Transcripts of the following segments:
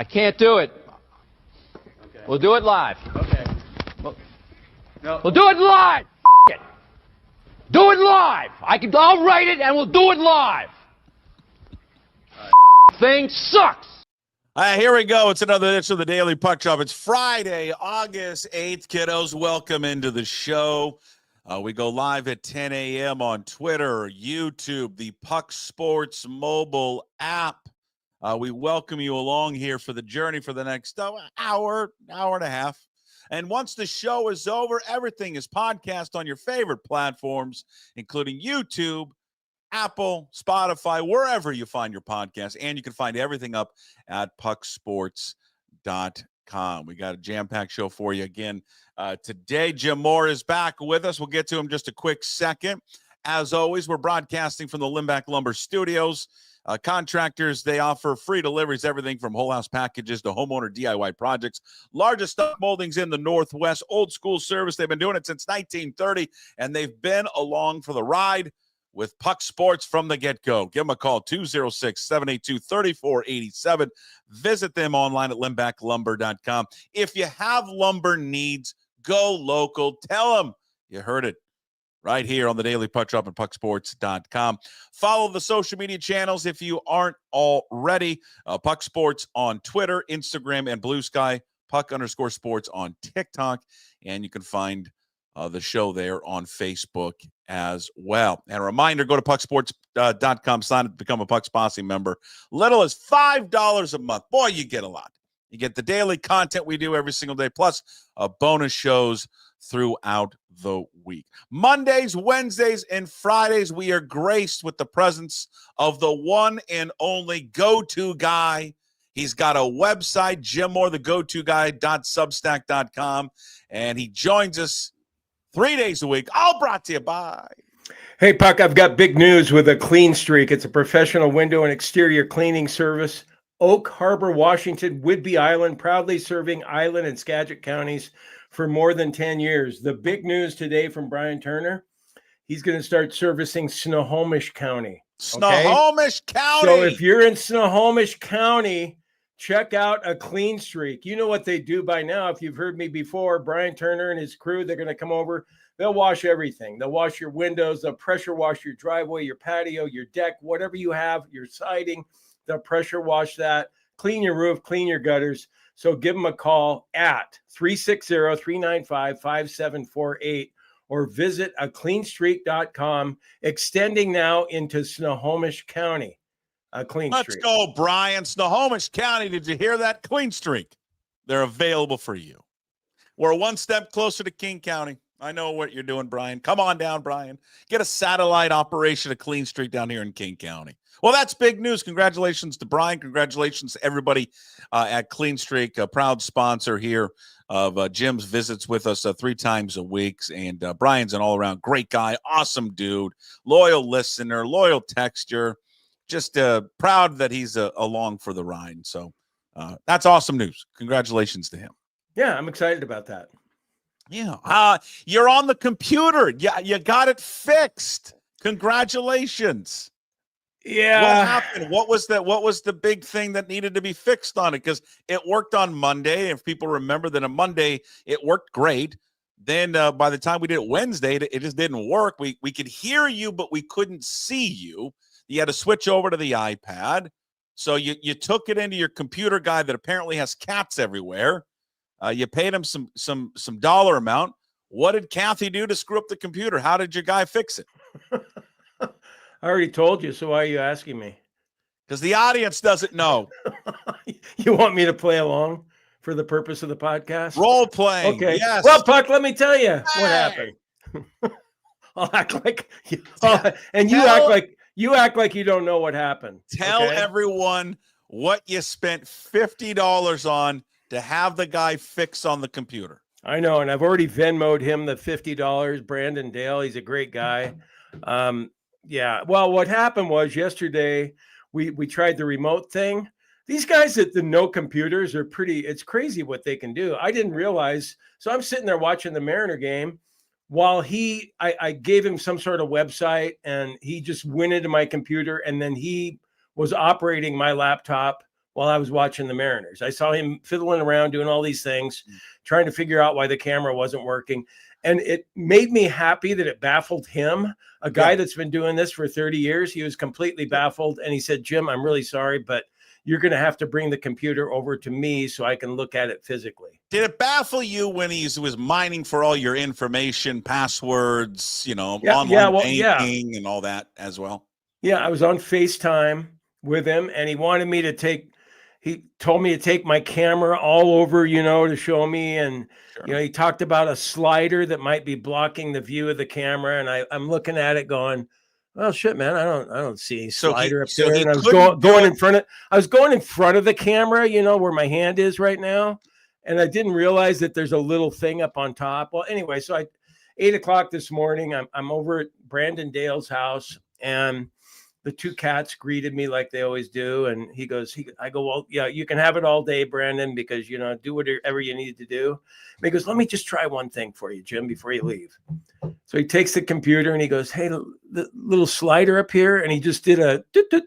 I can't do it. Okay. We'll do it live. Okay. We'll do it live. F*** it. Do it live. I'll write it and we'll do it live. Thing sucks. Here we go. It's another edition of the Daily Puck Drop. It's Friday, August 8th, kiddos. Welcome into the show. We go live at 10 a.m. on Twitter, YouTube, the Puck Sports mobile app. We welcome you along here for the journey for the next hour and a half. And once the show is over, everything is podcast on your favorite platforms, including YouTube, Apple, Spotify, wherever you find your podcast. And you can find everything up at pucksports.com. We got a jam-packed show for you again. Today, Jim Moore is back with us. We'll get to him just a quick second. As always, we're broadcasting from the Limback Lumber Studios. Contractors, they offer free deliveries, everything from whole house packages to homeowner DIY projects. Largest stock moldings in the Northwest. Old school service. They've been doing it since 1930, and they've been along for the ride with Puck Sports from the get-go. Give them a call, 206-782-3487. Visit them online at limbacklumber.com. If you have lumber needs, go local. Tell them you heard it right here on the Daily Puck Drop and pucksports.com. Follow the social media channels if you aren't already. Puck Sports on Twitter, Instagram, and Blue Sky. Puck_sports on TikTok. And you can find the show there on Facebook as well. And a reminder, go to pucksports.com, sign up to become a Puck's Posse member. Little as $5 a month. Boy, you get a lot. You get the daily content we do every single day, plus bonus shows throughout the week. Mondays, Wednesdays, and Fridays, we are graced with the presence of the one and only go-to guy. He's got a website, Jim Moore, the go-to guy.substack.com, and he joins us 3 days a week, all brought to you by... Hey, Puck, I've got big news with a Clean Streak. It's a professional window and exterior cleaning service. Oak Harbor, Washington, Whidbey Island, proudly serving Island and Skagit counties for more than 10 years. The big news today from Brian Turner, he's going to start servicing Snohomish County. Snohomish County! So if you're in Snohomish County, check out a Clean Streak. You know what they do by now. If you've heard me before, Brian Turner and his crew, they're going to come over. They'll wash everything. They'll wash your windows. They'll pressure wash your driveway, your patio, your deck, whatever you have, your siding. They'll pressure wash that, clean your roof, clean your gutters. So give them a call at 360-395-5748 or visit acleanstreak.com, extending now into Snohomish County. Clean Let's Streak. go, Brian. Snohomish County, did you hear that? Clean Streak. They're available for you. We're one step closer to King County. I know what you're doing, Brian. Come on down, Brian. Get a satellite operation of Clean Streak down here in King County. Well, that's big news. Congratulations to Brian. Congratulations to everybody at Clean Streak, a proud sponsor here of Jim's visits with us 3 times a week. And Brian's an all-around great guy, awesome dude, loyal listener, loyal texter. Just proud that he's along for the ride. So that's awesome news. Congratulations to him. Yeah, I'm excited about that. Yeah. You're on the computer. Yeah, you got it fixed. Congratulations. Yeah. What happened? What was the big thing that needed to be fixed on it? Because it worked on Monday. If people remember that on Monday, it worked great. Then by the time we did it Wednesday, it just didn't work. We could hear you, but we couldn't see you. You had to switch over to the iPad. So you took it into your computer guy that apparently has cats everywhere. You paid him some dollar amount. What did Kathy do to screw up the computer? How did your guy fix it? I already told you, so why are you asking me? Because the audience doesn't know. You want me to play along for the purpose of the podcast? Role playing. Okay. Yes. Well, Puck, let me tell you what happened. I'll act like you act like you don't know what happened. Tell everyone what you spent $50 on to have the guy fix on the computer. I know, and I've already Venmo'd him the $50. Brandon Dale, he's a great guy. Yeah. Well, what happened was yesterday we tried the remote thing. These guys at the No Computers are it's crazy what they can do. I didn't realize. So I'm sitting there watching the Mariner game while I gave him some sort of website and he just went into my computer and then he was operating my laptop while I was watching the Mariners. I saw him fiddling around doing all these things, trying to figure out why the camera wasn't working. And it made me happy that it baffled him, a guy that's been doing this for 30 years. He was completely baffled. And he said, Jim, I'm really sorry, but you're going to have to bring the computer over to me so I can look at it physically. Did it baffle you when he was mining for all your information, passwords, online banking and all that as well? Yeah, I was on FaceTime with him, and he told me to take my camera all over, to show me. And, he talked about a slider that might be blocking the view of the camera. And I'm looking at it going, well, shit, man, I don't see a slider up there. And I was going in front of the camera, where my hand is right now. And I didn't realize that there's a little thing up on top. Well, anyway, so 8:00 this morning, I'm over at Brandon Dale's house, and the two cats greeted me like they always do. And I go, well, yeah, you can have it all day, Brandon, because, do whatever you need to do. And he goes, let me just try one thing for you, Jim, before you leave. So he takes the computer and he goes, hey, the little slider up here. And he just did a doot.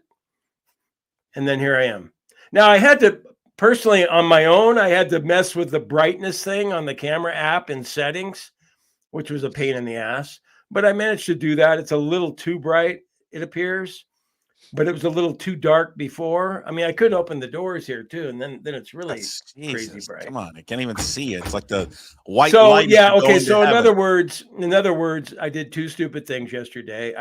And then here I am. Now I had to personally on my own, I had to mess with the brightness thing on the camera app in settings, which was a pain in the ass, but I managed to do that. It's a little too bright, it appears, but it was a little too dark before. I mean, I could open the doors here too, and then it's really crazy bright. Come on, I can't even see it. It's like the white. So light yeah, okay. So in other words, I did two stupid things yesterday.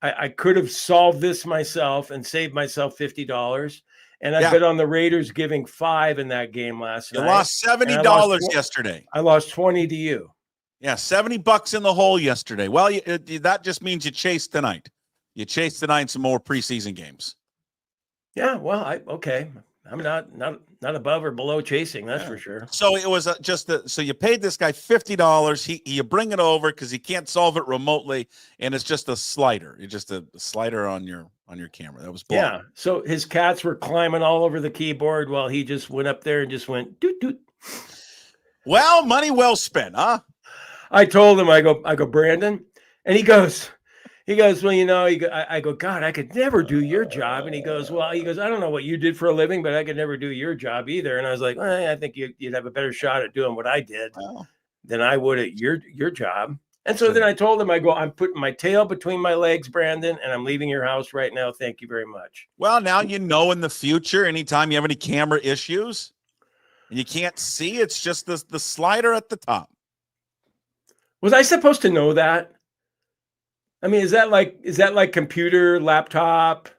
I could have solved this myself and saved myself $50, and I bet on the Raiders giving 5 in that game last night. You lost $70 yesterday. I lost 20 to you. Yeah, $70 in the hole yesterday. Well, that just means you chased tonight. You chased tonight some more preseason games. Yeah, well, I'm not above or below chasing, that's for sure. So it was so you paid this guy $50. You bring it over because he can't solve it remotely, and it's just a slider. It's just a slider on your camera. That was blown. Yeah. So his cats were climbing all over the keyboard while he just went up there and just went doot doot. Well, money well spent, huh? I told him, I go, Brandon, and he goes, well, I go, God, I could never do your job. And he goes, I don't know what you did for a living, but I could never do your job either. And I was like, I think you'd have a better shot at doing what I did than I would at your job. And so then I told him, I'm putting my tail between my legs, Brandon, and I'm leaving your house right now. Thank you very much. Well, now in the future, anytime you have any camera issues and you can't see, it's just the slider at the top. Was I supposed to know that? I mean, is that like computer, laptop,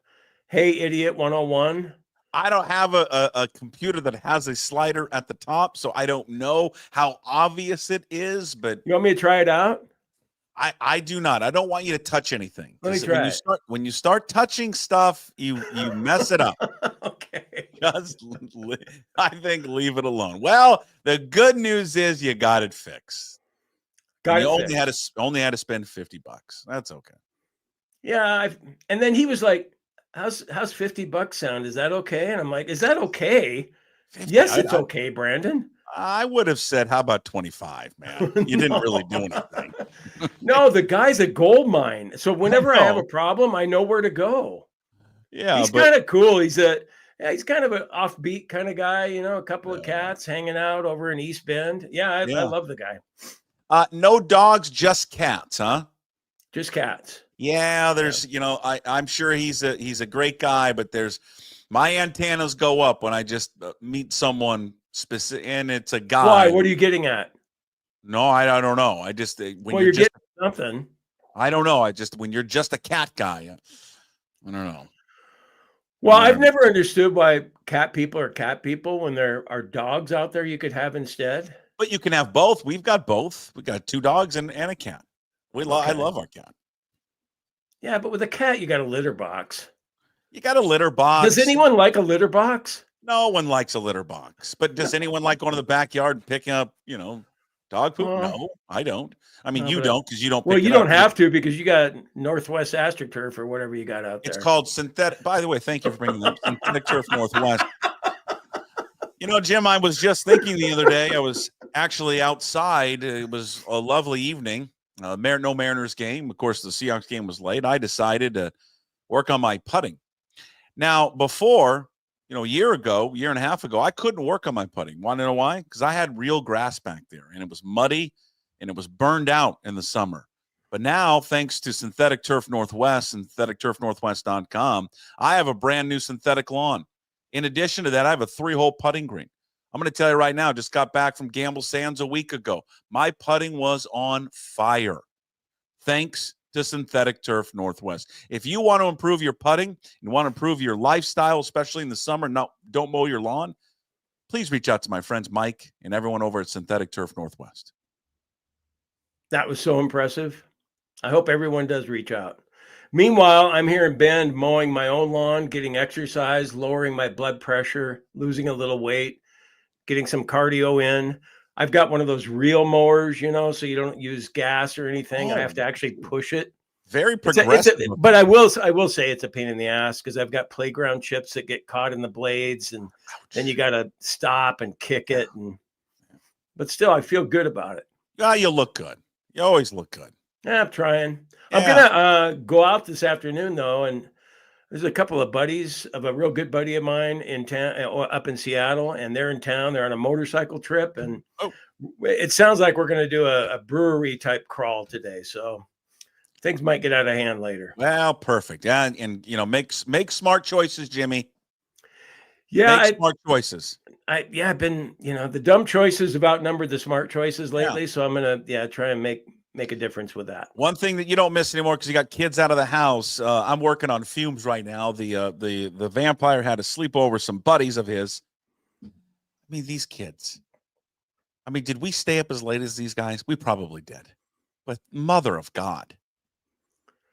hey, idiot 101? I don't have a computer that has a slider at the top, so I don't know how obvious it is, but you want me to try it out? I do not. I don't want you to touch anything. Let me try when you start touching stuff, you mess it up. Okay. I think leave it alone. Well, the good news is you got it fixed. Only had to spend $50. That's okay. Yeah, and then he was like, "How's $50 sound? Is that okay?" And I'm like, "Is that okay?" 50, yes, it's okay, Brandon. I would have said, "How about 25, man?" You didn't really do anything. No, the guy's a gold mine. So whenever I have a problem, I know where to go. Yeah, he's kind of cool. He's kind of an offbeat kind of guy. A couple of cats hanging out over in East Bend. Yeah, I love the guy. No dogs, just cats, huh? Just cats. Yeah, there's, I'm sure he's a great guy, but my antennas go up when I just meet someone specific, and it's a guy. Why? What are you getting at? No, I don't know. I just you're getting something. I don't know. When you're just a cat guy, I don't know. Well, I've never understood why cat people are cat people when there are dogs out there you could have instead. But you can have both. We've got both. We got 2 dogs and a cat. I love our cat. Yeah, but with a cat, you got a litter box. You got a litter box. Does anyone like a litter box? No one likes a litter box. But does anyone like going to the backyard and picking up, dog poop? No, I don't. I mean, you don't because you don't. Well, you don't have to because you got Northwest AstroTurf or whatever you got out there. It's called synthetic. By the way, thank you for bringing that synthetic turf Northwest. Jim, I was just thinking the other day, I was actually outside. It was a lovely evening. No Mariners game. Of course, the Seahawks game was late. I decided to work on my putting. Now, before, a year and a half ago, I couldn't work on my putting. Want to know why? Because I had real grass back there, and it was muddy, and it was burned out in the summer. But now, thanks to Synthetic Turf Northwest, syntheticturfnorthwest.com, I have a brand new synthetic lawn. In addition to that, I have a 3-hole putting green. I'm going to tell you right now, just got back from Gamble Sands a week ago. My putting was on fire. Thanks to Synthetic Turf Northwest. If you want to improve your putting and want to improve your lifestyle, especially in the summer, don't mow your lawn, please reach out to my friends Mike and everyone over at Synthetic Turf Northwest. That was so impressive. I hope everyone does reach out. Meanwhile, I'm here in Bend mowing my own lawn, getting exercise, lowering my blood pressure, losing a little weight, getting some cardio in. I've got one of those real mowers, so you don't use gas or anything. I have to actually push it. Very progressive. But I will say it's a pain in the ass because I've got playground chips that get caught in the blades, and then you got to stop and kick it. But still, I feel good about it. Yeah, you look good. You always look good. Yeah, I'm trying. Yeah. I'm going to go out this afternoon, though, and there's a couple of buddies of a real good buddy of mine in town, up in Seattle, and they're in town. They're on a motorcycle trip, and it sounds like we're going to do a brewery type crawl today. So things might get out of hand later. Well, perfect. Yeah, and make smart choices, Jimmy. Yeah, make smart choices. I've been, the dumb choices have outnumbered the smart choices lately. Yeah. So I'm gonna try and make a difference with that. One thing that you don't miss anymore because you got kids out of the house. I'm working on Fumes right now. The vampire had a sleepover with some buddies of his. I mean, these kids. I mean, did we stay up as late as these guys? We probably did. But mother of God.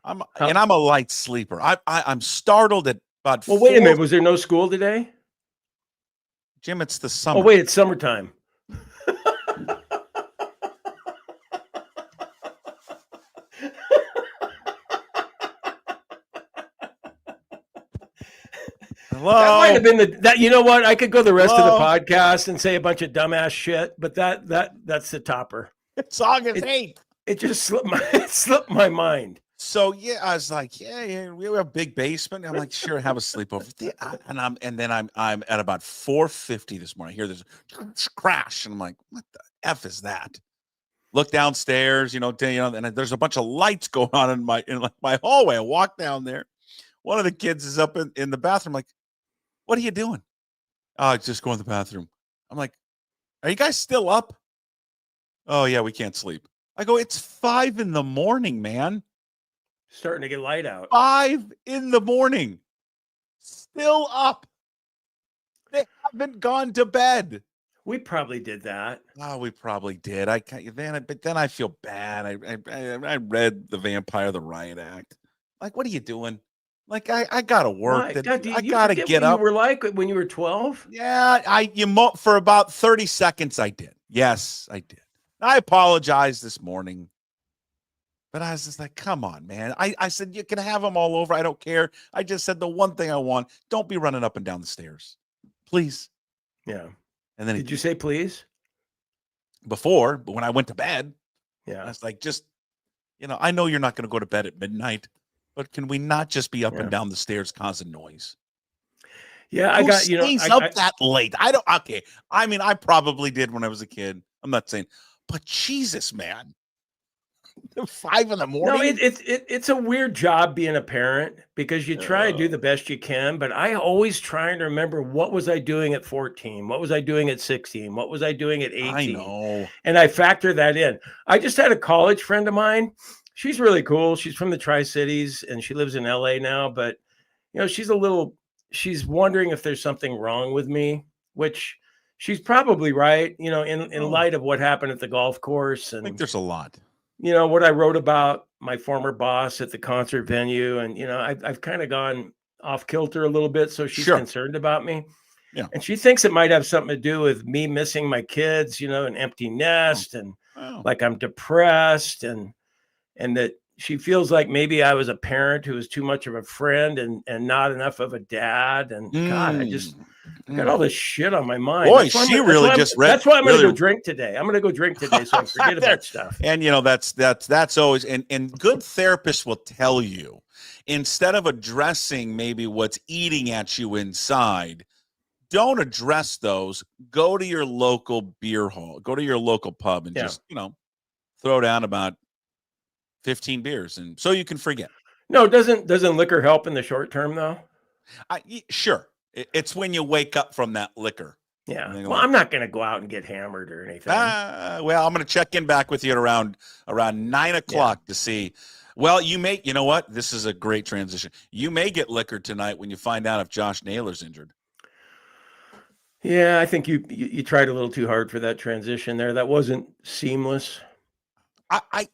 I'm a light sleeper. I'm startled at about. Well, wait a minute. Was there no school today? Jim, it's the summer. Oh, wait, it's summertime. Hello. That might have been that. You know what? I could go the rest of the podcast and say a bunch of dumbass shit, but that's the topper. It's August 8th. It just slipped my mind. So yeah, I was like, yeah, we have a big basement. I'm like, sure, have a sleepover. And then I'm at about 4:50 this morning. I hear this crash, and I'm like, what the F is that? Look downstairs, and there's a bunch of lights going on in my hallway. I walk down there. One of the kids is up in the bathroom. I'm like, what are you doing? Oh, just going to the bathroom. I'm like, are you guys still up? Oh yeah, we can't sleep. I go, it's 5 a.m, man. Starting to get light out. 5 a.m. Still up. They haven't gone to bed. We probably did that. Oh, we probably did. But then I feel bad. I read The Vampire, the Riot Act. Like, what are you doing? Like, I gotta work. I gotta get up. You were like when you were 12? Yeah, for about 30 seconds I did. Yes, I did. I apologized this morning. But I was just like, come on, man. I said, you can have them all over. I don't care. I just said the one thing I want. Don't be running up and down the stairs. Please. Yeah. And then did you say please? Before, but when I went to bed, yeah, I was like, just, I know you're not going to go to bed at midnight, but can we not just be up and down the stairs causing noise? Yeah, Who stays up that late? Okay. I mean, I probably did when I was a kid. I'm not saying, but Jesus, man. 5 a.m. No, it's a weird job being a parent because you try to do the best you can, but I always try and remember what was I doing at 14? What was I doing at 16? What was I doing at 18? I know. And I factor that in. I just had a college friend of mine. She's really cool. She's from the Tri-Cities and she lives in LA now, but she's wondering if there's something wrong with me, which she's probably right, in light of what happened at the golf course. And I think there's a lot. What I wrote about my former boss at the concert venue. And, I've kind of gone off kilter a little bit. So she's concerned about me. Yeah. And she thinks it might have something to do with me missing my kids, an empty nest and like I'm depressed and that she feels like maybe I was a parent who was too much of a friend and not enough of a dad. And God, I got all this shit on my mind. Boy, that's why I'm going to go drink today. I'm going to go drink today so I forget about stuff. And that's always and good therapists will tell you, instead of addressing maybe what's eating at you inside, don't address those, go to your local beer hall, go to your local pub and just, throw down about 15 beers and so you can forget. No, doesn't liquor help in the short term though? Sure. It's when you wake up from that liquor. Yeah. Well, I'm not going to go out and get hammered or anything. Well, I'm going to check in back with you at around 9 o'clock to see. Well, you know what? This is a great transition. You may get liquor tonight when you find out if Josh Naylor's injured. Yeah, I think you tried a little too hard for that transition there. That wasn't seamless.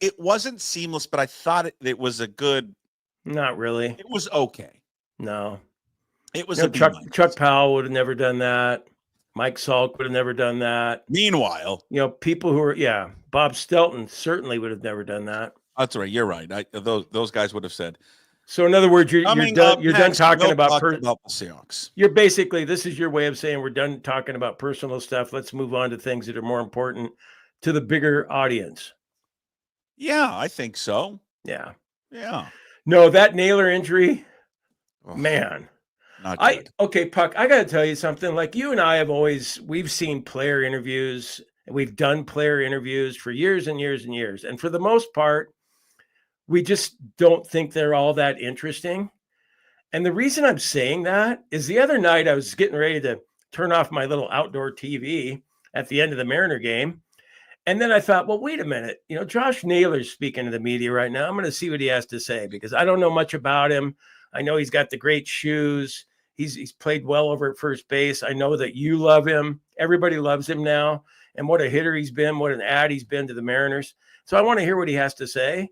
It wasn't seamless, but I thought it was a good. Not really. It was okay. No. It was Chuck Powell would have never done that. Mike Salk would have never done that. Meanwhile, people who are Bob Stelton certainly would have never done that. That's right. You're right. Those guys would have said. So in other words, you're done talking about the Seahawks. You're basically, this is your way of saying we're done talking about personal stuff. Let's move on to things that are more important to the bigger audience. Yeah, I think so. Yeah. Yeah. No, that Naylor injury, man. Not good. Okay, Puck, I got to tell you something. Like you and I we've seen player interviews and we've done player interviews for years and years and years. And for the most part, we just don't think they're all that interesting. And the reason I'm saying that is the other night I was getting ready to turn off my little outdoor TV at the end of the Mariner game. And then I thought, well, wait a minute. Josh Naylor's speaking to the media right now. I'm going to see what he has to say because I don't know much about him. I know he's got the great shoes. He's played well over at first base. I know that you love him. Everybody loves him now. And what a hitter he's been, what an add he's been to the Mariners. So I want to hear what he has to say.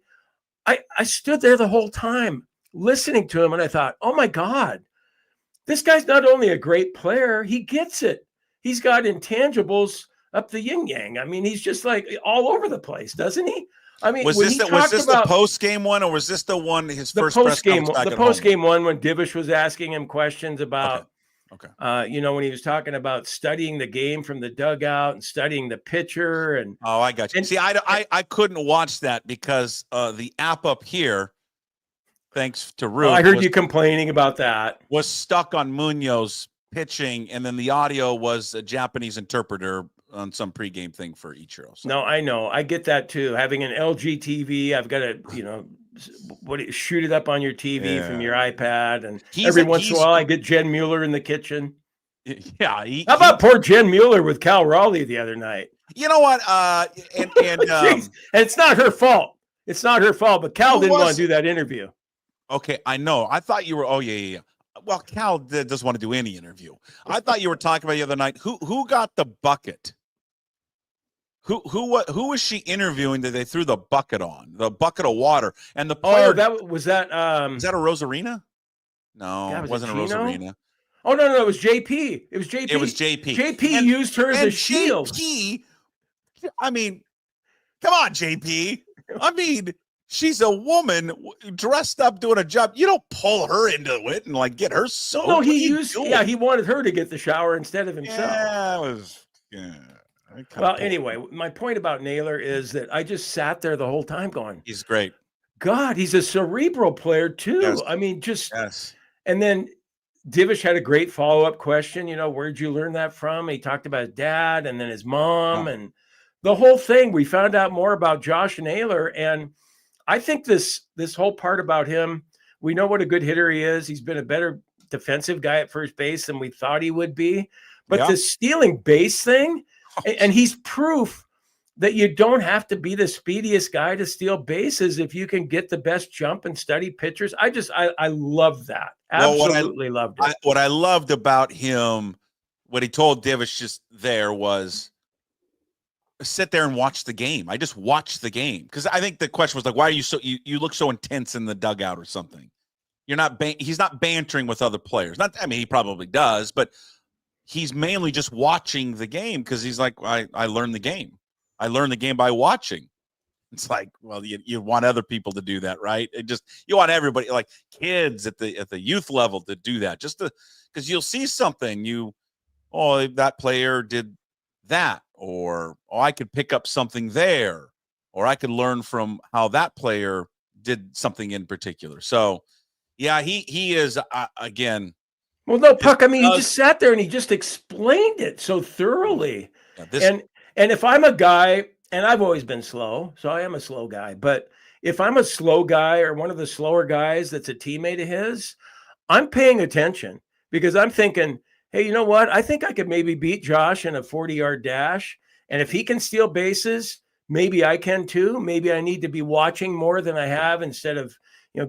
I stood there the whole time listening to him and I thought, oh my God, this guy's not only a great player, he gets it. He's got intangibles up the yin yang. I mean, he's just like all over the place, doesn't he? I mean, was this the post game one, or was this the one first press conference back at home? The post game one when Divish was asking him questions about, okay. When he was talking about studying the game from the dugout and studying the pitcher and. Oh, I got you. See, I couldn't watch that because the app up here, thanks to Ruth, I heard you complaining about that. Was stuck on Munoz pitching, and then the audio was a Japanese interpreter on some pregame thing for Ichiro. So. No, I know. I get that too. Having an LG TV, I've got to, shoot it up on your TV from your iPad. And every once in a while I get Jen Mueller in the kitchen. Yeah. How about poor Jen Mueller with Cal Raleigh the other night? You know what? And it's not her fault. It's not her fault, but Cal didn't want to do that interview. Okay. I know. I thought you were, yeah. Well, Cal doesn't want to do any interview. I thought you were talking about the other night. Who got the bucket? Who was she interviewing that they threw the bucket on? The bucket of water. And the player was that a Rosarina? No, it wasn't a Rosarina. Oh no, it was JP. It was JP. JP used her as a shield. JP, I mean, come on, JP. I mean, she's a woman dressed up doing a job. You don't pull her into it and get her soaked. No, he wanted her to get the shower instead of himself. Well, anyway, my point about Naylor is that I just sat there the whole time going, he's great. God, he's a cerebral player too. Yes. I mean, yes. And then Divish had a great follow-up question. Where'd you learn that from? He talked about his dad and then his mom and the whole thing. We found out more about Josh Naylor. And I think this whole part about him, we know what a good hitter he is. He's been a better defensive guy at first base than we thought he would be. But the stealing base thing, and he's proof that you don't have to be the speediest guy to steal bases if you can get the best jump and study pitchers. I love that. Absolutely loved it. What I loved about him, what he told Divish just there was sit there and watch the game. I just watched the game. Because I think the question was why are you you look so intense in the dugout or something? He's not bantering with other players. He probably does, but he's mainly just watching the game because he's like, I learned the game. I learned the game by watching. It's well, you want other people to do that, right? You want everybody, like kids at the youth level, to do that, just because you'll see something. That player did that, or I could pick up something there, or I could learn from how that player did something in particular. So, yeah, he is again. Well, no, Puck, I mean, he just sat there and he just explained it so thoroughly. Yeah, and if I'm a guy, and I've always been slow, so I am a slow guy, but if I'm a slow guy or one of the slower guys that's a teammate of his, I'm paying attention because I'm thinking, hey, you know what? I think I could maybe beat Josh in a 40-yard dash. And if he can steal bases, maybe I can too. Maybe I need to be watching more than I have instead of,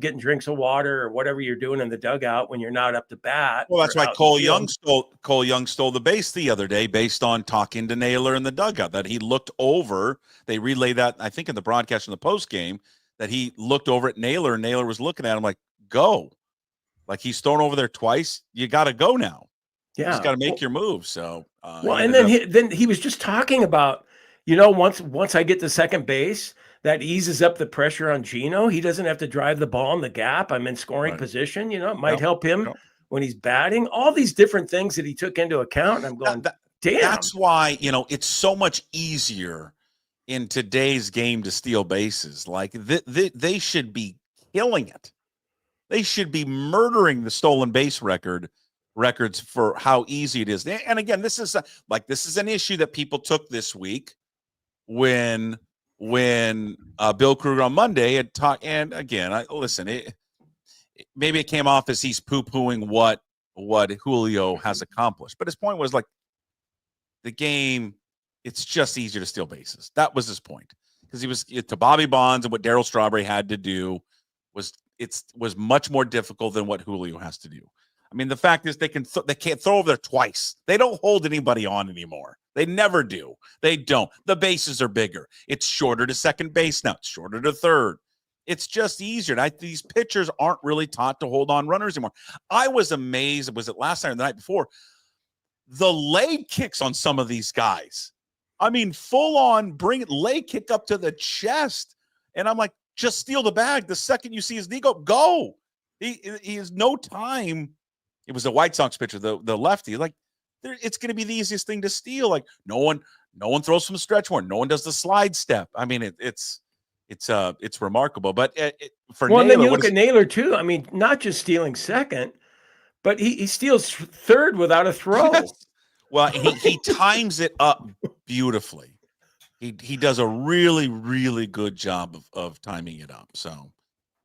getting drinks of water or whatever you're doing in the dugout when you're not up to bat. Well, that's why Cole Young stole the base the other day based on talking to Naylor in the dugout, that he looked over. They relayed that, I think, in the broadcast in the post game, that he looked over at Naylor and Naylor was looking at him like, go. Like, he's thrown over there twice. You got to go now. Yeah. You just got to make your move. So, and then he was just talking about, once I get to second base, that eases up the pressure on Gino. He doesn't have to drive the ball in the gap. I'm in scoring position. It might help him when he's batting. All these different things that he took into account. And I'm going, damn. That's why, it's so much easier in today's game to steal bases. Like, they should be killing it. They should be murdering the stolen base records for how easy it is. And again, this is an issue that people took this week when Bill Kruger on Monday had talked. And again, maybe it came off as he's poo-pooing what Julio has accomplished. But his point was, like, the game, it's just easier to steal bases. That was his point, because he was to Bobby Bonds, and what Darryl Strawberry had to do was much more difficult than what Julio has to do. I mean, the fact is they can't throw over there twice. They don't hold anybody on anymore. They never do. They don't. The bases are bigger. It's shorter to second base now. It's shorter to third. It's just easier. These pitchers aren't really taught to hold on runners anymore. I was amazed. Was it last night or the night before? The leg kicks on some of these guys. I mean, full on leg kick up to the chest. And I'm like, just steal the bag. The second you see his knee go. He has no time. It was a White Sox pitcher, the lefty. Like, it's going to be the easiest thing to steal. Like, no one throws from the stretch one. No one does the slide step. I mean, it's remarkable. But for Naylor, and then you look at Naylor too. I mean, not just stealing second, but he steals third without a throw. Yes. Well, he times it up beautifully. He does a really, really good job of timing it up. So,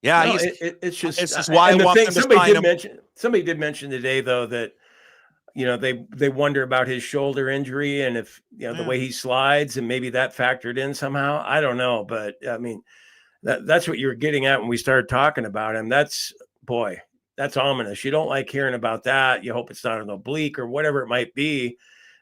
yeah, it's just why I want them to sign him. Somebody did mention today, though, that they wonder about his shoulder injury and if the way he slides, and maybe that factored in somehow. I don't know, but I mean, that's what you were getting at when we started talking about him. That's ominous. You don't like hearing about that. You hope it's not an oblique or whatever it might be.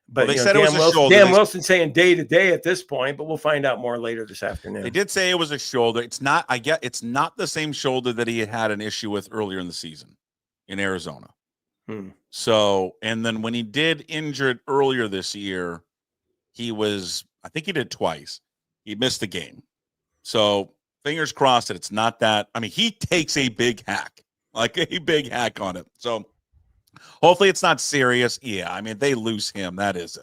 But they said it was a shoulder. Dan Wilson saying day to day at this point, but we'll find out more later this afternoon. They did say it was a shoulder. It's not. It's not the same shoulder that he had an issue with earlier in the season in Arizona. So, and then when he did injure it earlier this year, I think he did twice. He missed the game. So fingers crossed that it's not that. I mean, he takes a big hack on it. So hopefully it's not serious. Yeah, I mean, they lose him. That is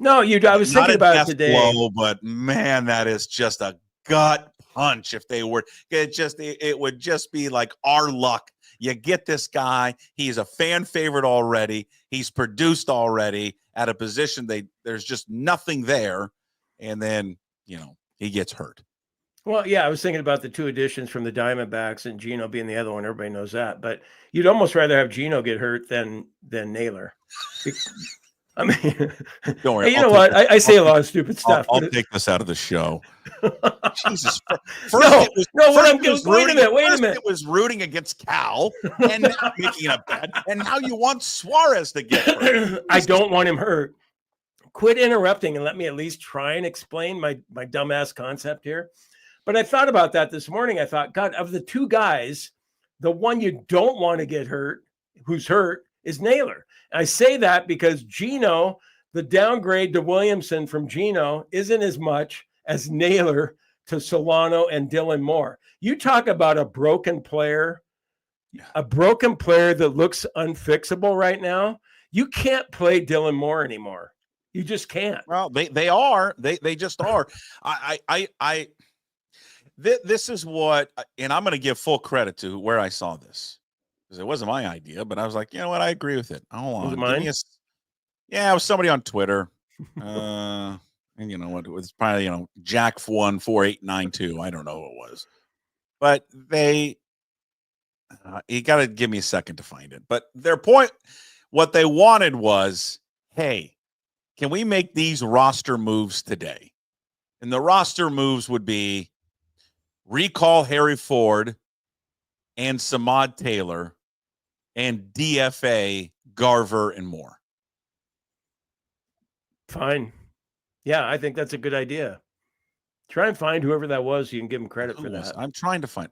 I was thinking about it today. Blow, but man, that is just a gut punch. If they were, it would just be like our luck. You get this guy. He's a fan favorite already. He's produced already at a position there's just nothing there, and then he gets hurt. Well, yeah, I was thinking about the two additions from the Diamondbacks and Gino being the other one. Everybody knows that, but you'd almost rather have Gino get hurt than Naylor. I mean, don't worry. Hey, I say a lot of stupid stuff. I'll take this out of the show. Jesus. Wait a minute. It was rooting against Cal, and now making a bet, and now you want Suarez to get hurt. I don't want him hurt. Quit interrupting and let me at least try and explain my dumbass concept here. But I thought about that this morning. I thought, God, of the two guys, the one you don't want to get hurt, who's hurt, is Naylor. I say that because Gino, the downgrade to Williamson from Gino isn't as much as Naylor to Solano and Dylan Moore. You talk about a broken player that looks unfixable right now. You can't play Dylan Moore anymore. You just can't. Well, they are. They just are. This is what, and I'm going to give full credit to where I saw this. because it wasn't my idea, but I was like, you know what? I agree with it. Hold on. Was it mine? Yeah, it was somebody on Twitter. And you know what? It was probably, Jack14892. I don't know who it was. But you got to give me a second to find it. But their point, what they wanted was, hey, can we make these roster moves today? And the roster moves would be recall Harry Ford and Samad Taylor and DFA Garver and Moore. Fine. Yeah, I think that's a good idea. Try and find whoever that was so you can give him credit for that. I'm trying to find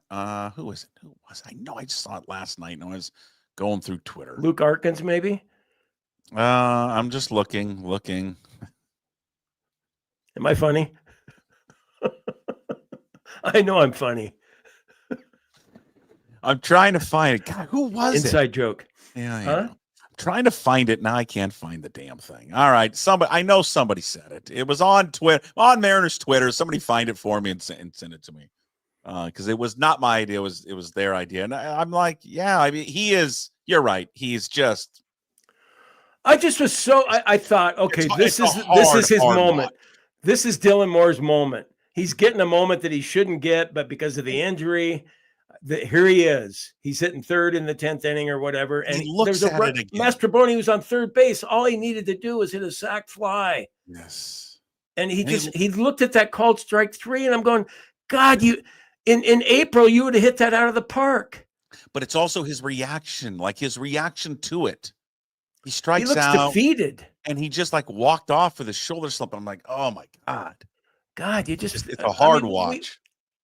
who was it? Who was I know I just saw it last night and I was going through Twitter. Luke Arkins, maybe? I'm just looking. Am I funny? I know I'm funny. I'm trying to find it. God, who was it? Inside joke. Yeah. Huh? I'm trying to find it. Now I can't find the damn thing. All right. I know somebody said it. It was on Twitter, on Mariners Twitter. Somebody find it for me and send it to me. Because it was not my idea. It was their idea. And I'm like, yeah, I mean, you're right. He's just. I just was so, I thought, okay, this is his moment. Watch. This is Dylan Moore's moment. He's getting a moment that he shouldn't get, but because of the injury, here he is. He's hitting third in the 10th inning or whatever. And he looks at it again. Mastroboni was on third base. All he needed to do was hit a sac fly. Yes. And he looked at that called strike 3, and I'm going, God, in April, you would have hit that out of the park. But it's also his reaction to it. He strikes he looks out. Defeated. And he just like walked off with his shoulder slump. I'm like, oh my God. It's a hard watch.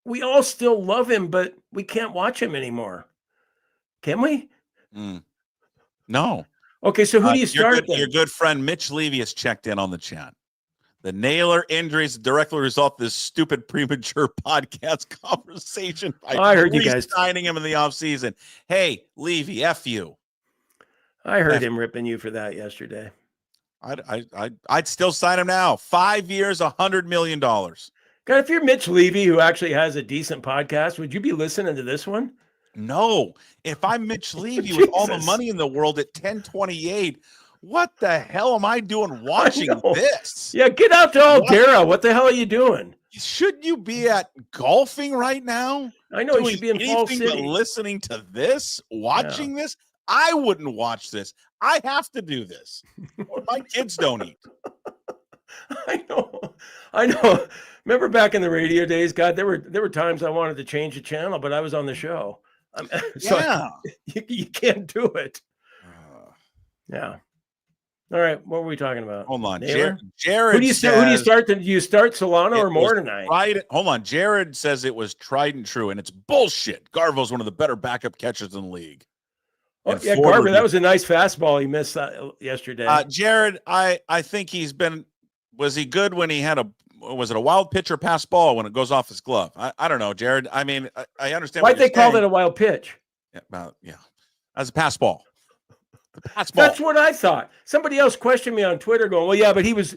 We all still love him, but we can't watch him anymore. Can we? No. Okay, so who do you start? Your good friend Mitch Levy has checked in on the chat. The Naylor injuries directly result of this stupid premature podcast conversation. I heard you guys signing him in the offseason. Hey, Levy, F you. I heard him ripping you for that yesterday. I'd still sign him now. 5 years, $100 million. God, if you're Mitch Levy, who actually has a decent podcast, would you be listening to this one? No. If I'm Mitch Levy with all the money in the world at 1028, what the hell am I doing watching this? Yeah, get out to Aldera. What the hell are you doing? Shouldn't you be at golfing right now? I know you should be in Fall City. But listening to this, watching this, I wouldn't watch this. I have to do this. Or my kids don't eat. I know. Remember back in the radio days, God, there were times I wanted to change the channel, but I was on the show. You can't do it. Yeah. All right. What were we talking about? Hold on. Naylor? Jared. Who do you start? Do you start Solano or Moore tonight? Hold on. Jared says it was tried and true, and it's bullshit. Garvo's one of the better backup catchers in the league. Oh, yeah, Garver, that was a nice fastball he missed yesterday. Jared, I think was he good when he had was it a wild pitch or pass ball when it goes off his glove? I don't know, Jared. I mean, I understand. Why'd they call it a wild pitch? Yeah. As a pass ball. The pass ball. That's what I thought. Somebody else questioned me on Twitter going, well, yeah, but he was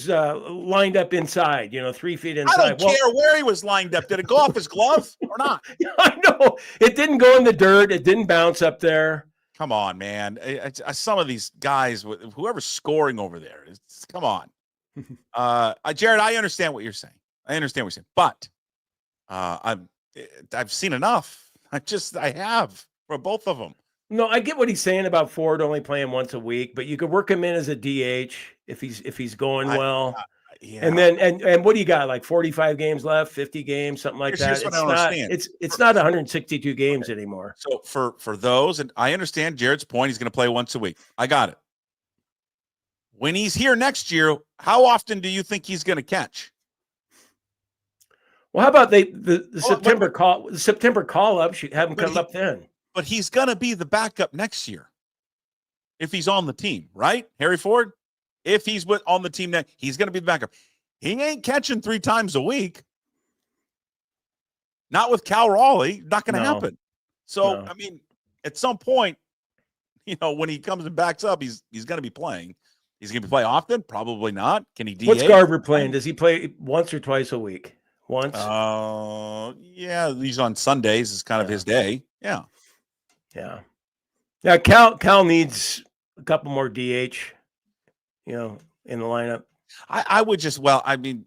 lined up inside, 3 feet inside. I don't care where he was lined up. Did it go off his glove or not? I know. It didn't go in the dirt. It didn't bounce up there. Come on, man. Some of these guys, whoever's scoring over there, come on. Jared, I understand what you're saying. But I've seen enough. I have for both of them. No, I get what he's saying about Ford only playing once a week, but you could work him in as a DH if he's going well. Yeah. And then and what do you got? Like 45 games left, 50 games, something like that. It's not 162 games anymore. So for those, and I understand Jared's point, he's going to play once a week. I got it. When he's here next year, how often do you think he's going to catch? Well, how about the September call up? Should have him come up then. But he's going to be the backup next year if he's on the team, right? Harry Ford, if he's on the team next, he's going to be the backup. He ain't catching 3 times a week. Not with Cal Raleigh. Not going to happen. So, I mean, at some point, when he comes and backs up, he's going to be playing. He's going to play often? Probably not. Can he DH? What's Garver playing? Does he play once or twice a week? Once? Yeah, he's on Sundays. Is kind of his day. Yeah. Yeah. Yeah, Cal needs a couple more DH, in the lineup. I would just, well, I mean,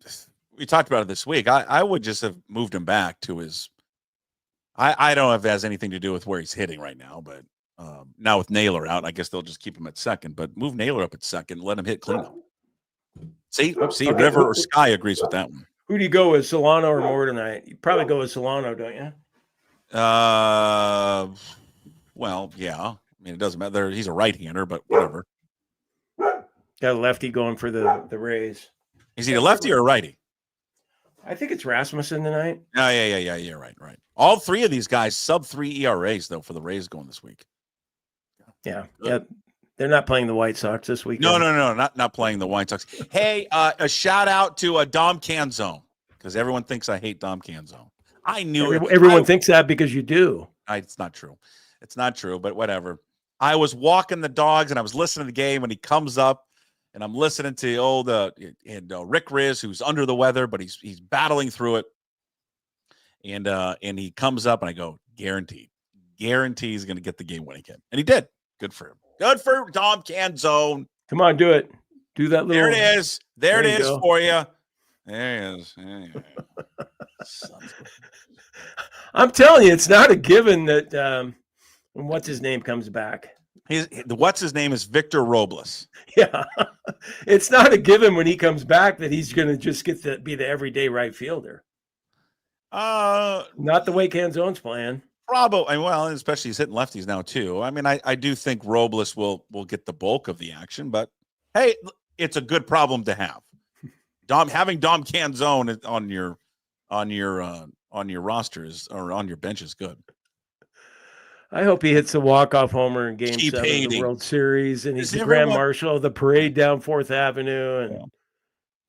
we talked about it this week. I would just have moved him back to his. I don't know if it has anything to do with where he's hitting right now, but now with Naylor out, I guess they'll just keep him at second. But move Naylor up at second, let him hit cleanup. See, Okay. River or Sky agrees with that one. Who do you go with, Solano or Moore tonight? You probably go with Solano, don't you? Well, yeah. I mean, it doesn't matter. He's a right-hander, but whatever. Got a lefty going for the Rays. Is he a lefty or a righty? I think it's Rasmussen tonight. Oh, yeah. Right. All three of these guys sub-3 ERAs though for the Rays going this week. Yeah. They're not playing the White Sox this week. No, not playing the White Sox. Hey, a shout out to Dom Canzone because everyone thinks I hate Dom Canzone. I knew everyone thinks that because you do. It's not true. It's not true, but whatever. I was walking the dogs and I was listening to the game when he comes up. And I'm listening to Rick Riz, who's under the weather, but he's battling through it. And he comes up and I go, guaranteed he's going to get the game-winning hit. And he did. Good for him. Good for Dom Canzone. Come on, do it. Do that little. There it is. There it is go. for you. There it is. I'm telling you, it's not a given that what's his name comes back. What's his name is Victor Robles. Yeah, it's not a given when he comes back that he's going to just be the everyday right fielder. Not the way Canzone's playing. Probably. Well, especially he's hitting lefties now too. I mean, I do think Robles will get the bulk of the action, but hey, it's a good problem to have. Having Dom Canzone on your rosters or on your bench is good. I hope he hits a walk-off homer in Game 7 of the World Series, and he's the Grand Marshal of the parade down 4th Avenue, and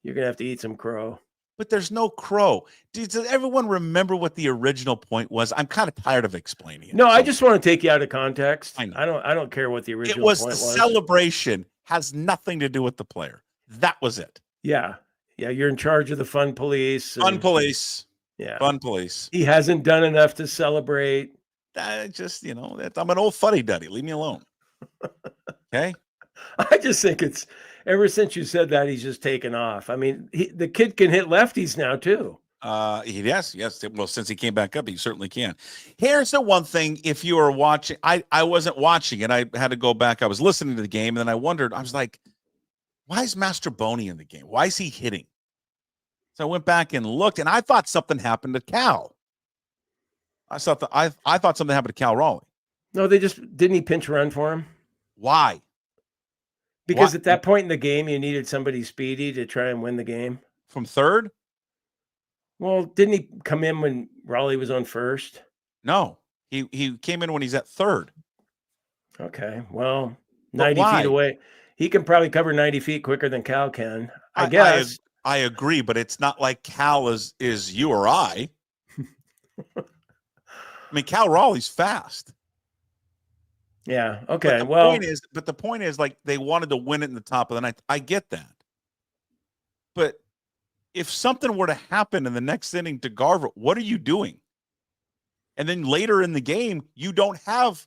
you're going to have to eat some crow. But there's no crow. Does everyone remember what the original point was? I'm kind of tired of explaining it. No, I just want to take you out of context. I know. I don't care what the original point was. The celebration has nothing to do with the player. That was it. Yeah, you're in charge of the fun police. Fun police. Yeah. Fun police. He hasn't done enough to celebrate. I'm an old fuddy-duddy. Leave me alone. Okay? I just think it's ever since you said that, he's just taken off. I mean, the kid can hit lefties now too. Yes. Well, since he came back up, he certainly can. Here's the one thing. If you were watching, I wasn't watching and I had to go back. I was listening to the game and then I wondered, I was like, why is Master Bonney in the game? Why is he hitting? So I went back and looked and I thought something happened to Cal. I thought something happened to Cal Raleigh. No, didn't he pinch run for him? Why? Because at that point in the game, you needed somebody speedy to try and win the game. From third? Well, didn't he come in when Raleigh was on first? No, he came in when he's at third. Okay, well, 90 feet away. He can probably cover 90 feet quicker than Cal can, I guess. I agree, but it's not like Cal is you or I. I mean, Cal Raleigh's fast. Yeah. Okay. The point is, like, they wanted to win it in the top of the ninth. I get that. But if something were to happen in the next inning to Garver, what are you doing? And then later in the game, you don't have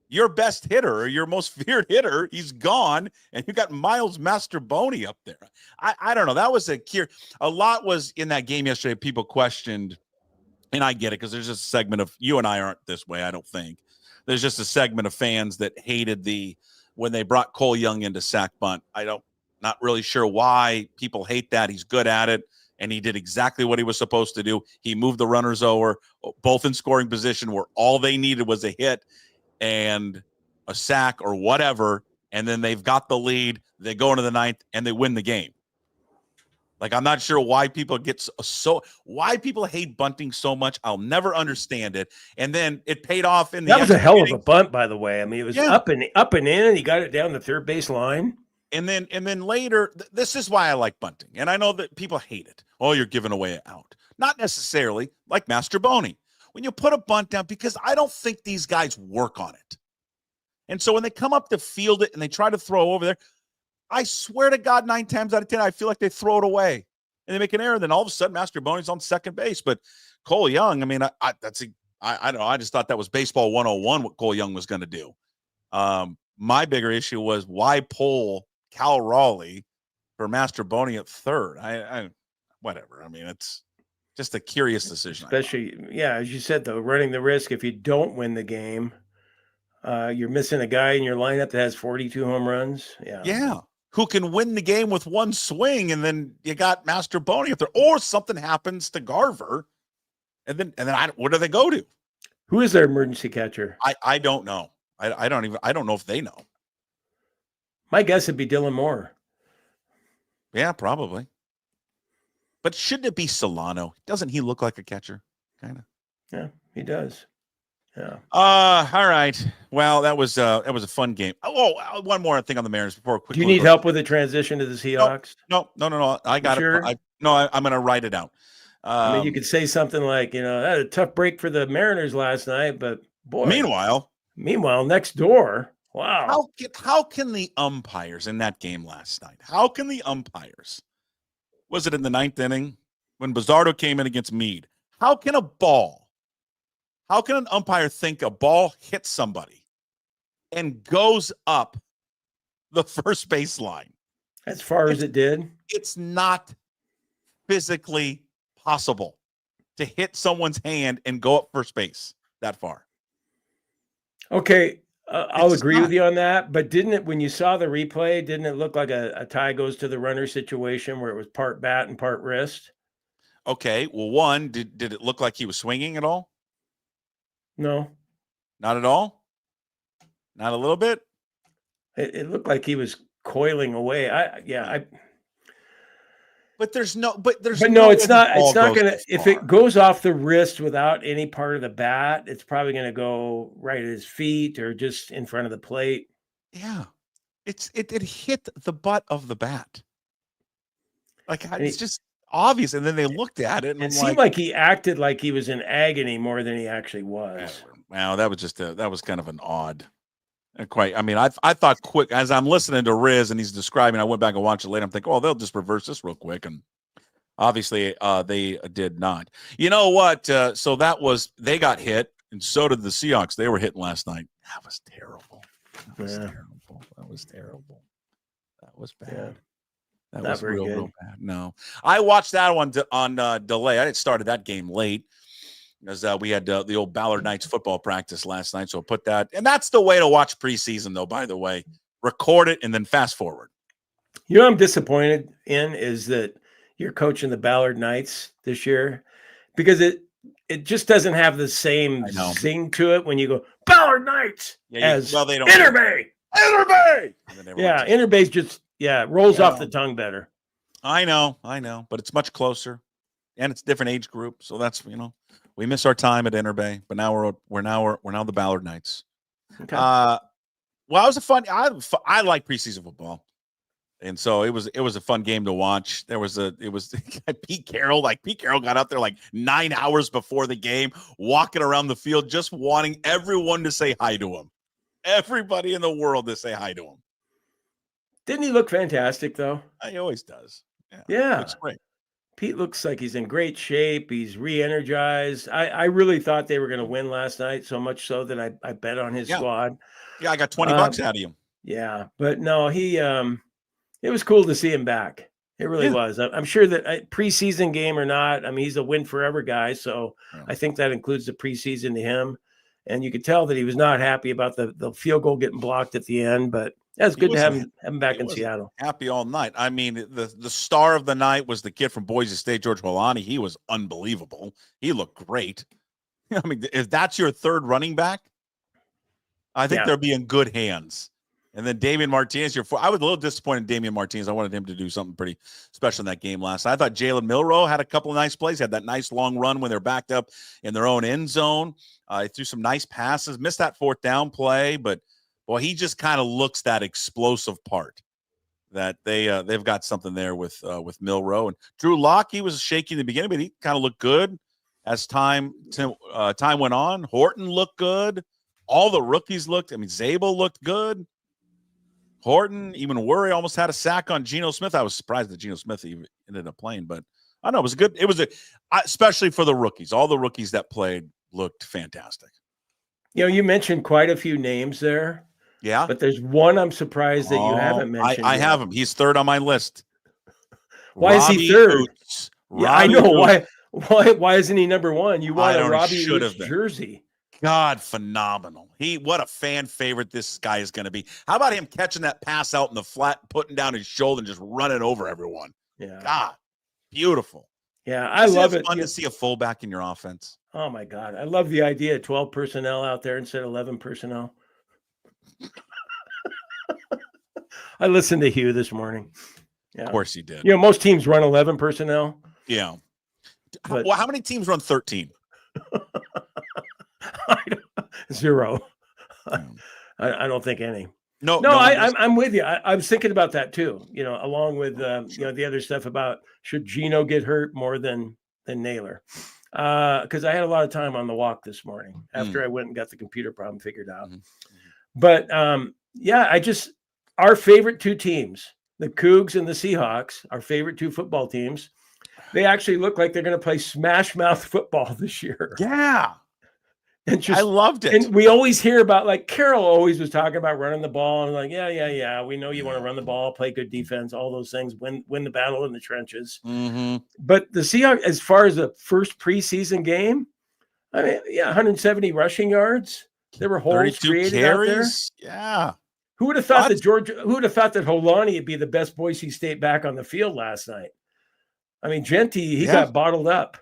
your best hitter or your most feared hitter. He's gone, and you got Miles Master Bonney up there. I don't know. That was a lot was in that game yesterday. People questioned. And I get it because there's just a segment of you and I aren't this way, I don't think. There's just a segment of fans that hated when they brought Cole Young into sack bunt. Not really sure why people hate that. He's good at it, and he did exactly what he was supposed to do. He moved the runners over, both in scoring position where all they needed was a hit and a sack or whatever, and then they've got the lead. They go into the ninth, and they win the game. Like, I'm not sure why people why people hate bunting so much. I'll never understand it. And then it paid off in the That was a hell of a bunt, by the way. I mean, it was up and in, and he got it down the third base line. And then later, this is why I like bunting. And I know that people hate it. Oh, you're giving away an out. Not necessarily like Master Bonney. When you put a bunt down, because I don't think these guys work on it. And so when they come up to field it and they try to throw over there, I swear to God, 9 times out of 10, I feel like they throw it away and they make an error. And then all of a sudden, Master Bonney's on second base. But Cole Young, I mean, I don't know. I just thought that was baseball 101, what Cole Young was going to do. My bigger issue was why pull Cal Raleigh for Master Bonney at third. I whatever. I mean, it's just a curious decision. Especially, as you said, though, running the risk if you don't win the game, you're missing a guy in your lineup that has 42 home runs. Yeah. Who can win the game with one swing, and then you got Master Bonney up there, or something happens to Garver, and then where do they go to? Who is their emergency catcher? I don't know. I don't know if they know. My guess would be Dylan Moore. Yeah, probably. But shouldn't it be Solano? Doesn't he look like a catcher? Kind of. Yeah, he does. Yeah. All right. Well, that was a fun game. Oh, one more thing on the Mariners before. Do you need help with the transition to the Seahawks? No. I got it. Sure? I'm going to write it out. I mean, you could say something like, that had a tough break for the Mariners last night, but boy. Meanwhile, next door. Wow. How can the umpires in that game last night? How can the umpires? Was it in the 9th inning when Bizzardo came in against Meade? How can an umpire think a ball hits somebody and goes up the first baseline? As far as it did? It's not physically possible to hit someone's hand and go up first base that far. Okay, I'll agree with you on that. But didn't it, when you saw the replay, didn't it look like a tie goes to the runner situation where it was part bat and part wrist? Okay, well, one, did it look like he was swinging at all? No. Not at all? Not a little bit? It looked like he was coiling away. But it's not going to, if it goes off the wrist without any part of the bat, it's probably going to go right at his feet or just in front of the plate. Yeah. It hit the butt of the bat. It's just obvious. And then they looked at it and it seemed like he acted like he was in agony more than he actually was. Wow. That was kind of an odd. I thought quick as I'm listening to Riz and he's describing, I went back and watched it later. I'm thinking, they'll just reverse this real quick. And obviously they did not. You know what? So they got hit and so did the Seahawks. They were hitting last night. That was terrible. That was terrible. That was bad. Yeah. That was real bad. No, I watched that one on delay. I started that game late. Because we had the old Ballard Knights football practice last night. So put that. And that's the way to watch preseason, though, by the way. Record it and then fast forward. You know what I'm disappointed in is that you're coaching the Ballard Knights this year because it just doesn't have the same zing to it when you go, Ballard Knights, they don't Interbay. Interbay! Yeah, Interbay's just, rolls off the tongue better. I know. But it's much closer. And it's a different age group. So that's, we miss our time at Interbay, but now we're now the Ballard Knights. Okay. Well, it was a fun. I like preseason football, and so it was a fun game to watch. It was Pete Carroll. Pete Carroll got out there 9 hours before the game, walking around the field, just wanting everyone to say hi to him. Everybody in the world to say hi to him. Didn't he look fantastic though? He always does. Yeah. Looks great. Pete looks like he's in great shape. He's re-energized. I really thought they were going to win last night, so much so that I bet on his squad. Yeah, I got $20 out of you. Yeah, but no, he it was cool to see him back. It really was. I'm sure that preseason game or not, he's a win forever guy, so I think that includes the preseason to him. And you could tell that he was not happy about the field goal getting blocked at the end, but that's good to have him back in Seattle. Happy all night. The star of the night was the kid from Boise State, George Holani. He was unbelievable. He looked great. If that's your third running back, I think they'll be in good hands. And then Damian Martinez, I was a little disappointed in Damian Martinez. I wanted him to do something pretty special in that game last night. I thought Jalen Milroe had a couple of nice plays, had that nice long run when they're backed up in their own end zone. He threw some nice passes, missed that fourth down play, but he just kind of looks that explosive part that they've got something there with Milroe. And Drew Lock, he was shaky in the beginning, but he kind of looked good as time went on. Horton looked good. All the rookies looked. Zabel looked good. Horton, even Worry almost had a sack on Geno Smith. I was surprised that Geno Smith even ended up playing, but I don't know. It was good. It was especially for the rookies. All the rookies that played looked fantastic. You mentioned quite a few names there. Yeah. But there's one I'm surprised that you haven't mentioned. I yet. have him. He's third on my list. Why is he third? Oots. Yeah, I know. Why isn't he number one? You want a Robbie Oots jersey. God, phenomenal. What a fan favorite this guy is going to be. How about him catching that pass out in the flat, putting down his shoulder and just running over everyone? Yeah. God, beautiful. Yeah, I love it. Fun to see a fullback in your offense. Oh my God. I love the idea of 12 personnel out there instead of 11 personnel. I listened to Hugh this morning. Yeah. Of course he did. Most teams run 11 personnel. Yeah. How many teams run 13? 0. I don't think any. No, I'm with you. I was thinking about that too. Along with the other stuff about should Gino get hurt more than Naylor, because I had a lot of time on the walk this morning after I went and got the computer problem figured out. But our favorite two teams, the Cougs and the Seahawks, our favorite two football teams, they actually look like they're going to play smash mouth football this year. Yeah. I loved it. And we always hear about, like, Carroll always was talking about running the ball and like, yeah. We know you want to run the ball, play good defense, all those things, win the battle in the trenches. Mm-hmm. But the Seahawks, as far as the first preseason game, 170 rushing yards. There were holes created carries. out there. Yeah. Who would have thought that Holani would be the best Boise State back on the field last night? Genty, he got bottled up.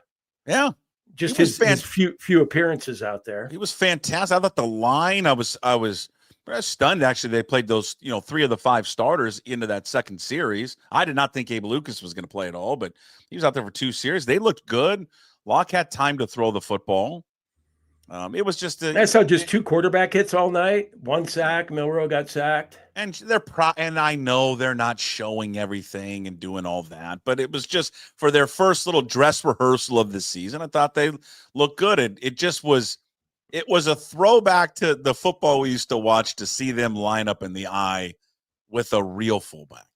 Yeah. Just his few appearances out there. He was fantastic. I thought the line, I was stunned. Actually, they played those, 3 of the 5 starters into that second series. I did not think Abe Lucas was going to play at all, but he was out there for 2 series. They looked good. Locke had time to throw the football. It was just that's how just 2 quarterback hits all night. 1 sack. Milroe got sacked. And and I know they're not showing everything and doing all that, but it was just for their first little dress rehearsal of the season. I thought they looked good. It was a throwback to the football we used to watch, to see them line up in the eye with a real fullback.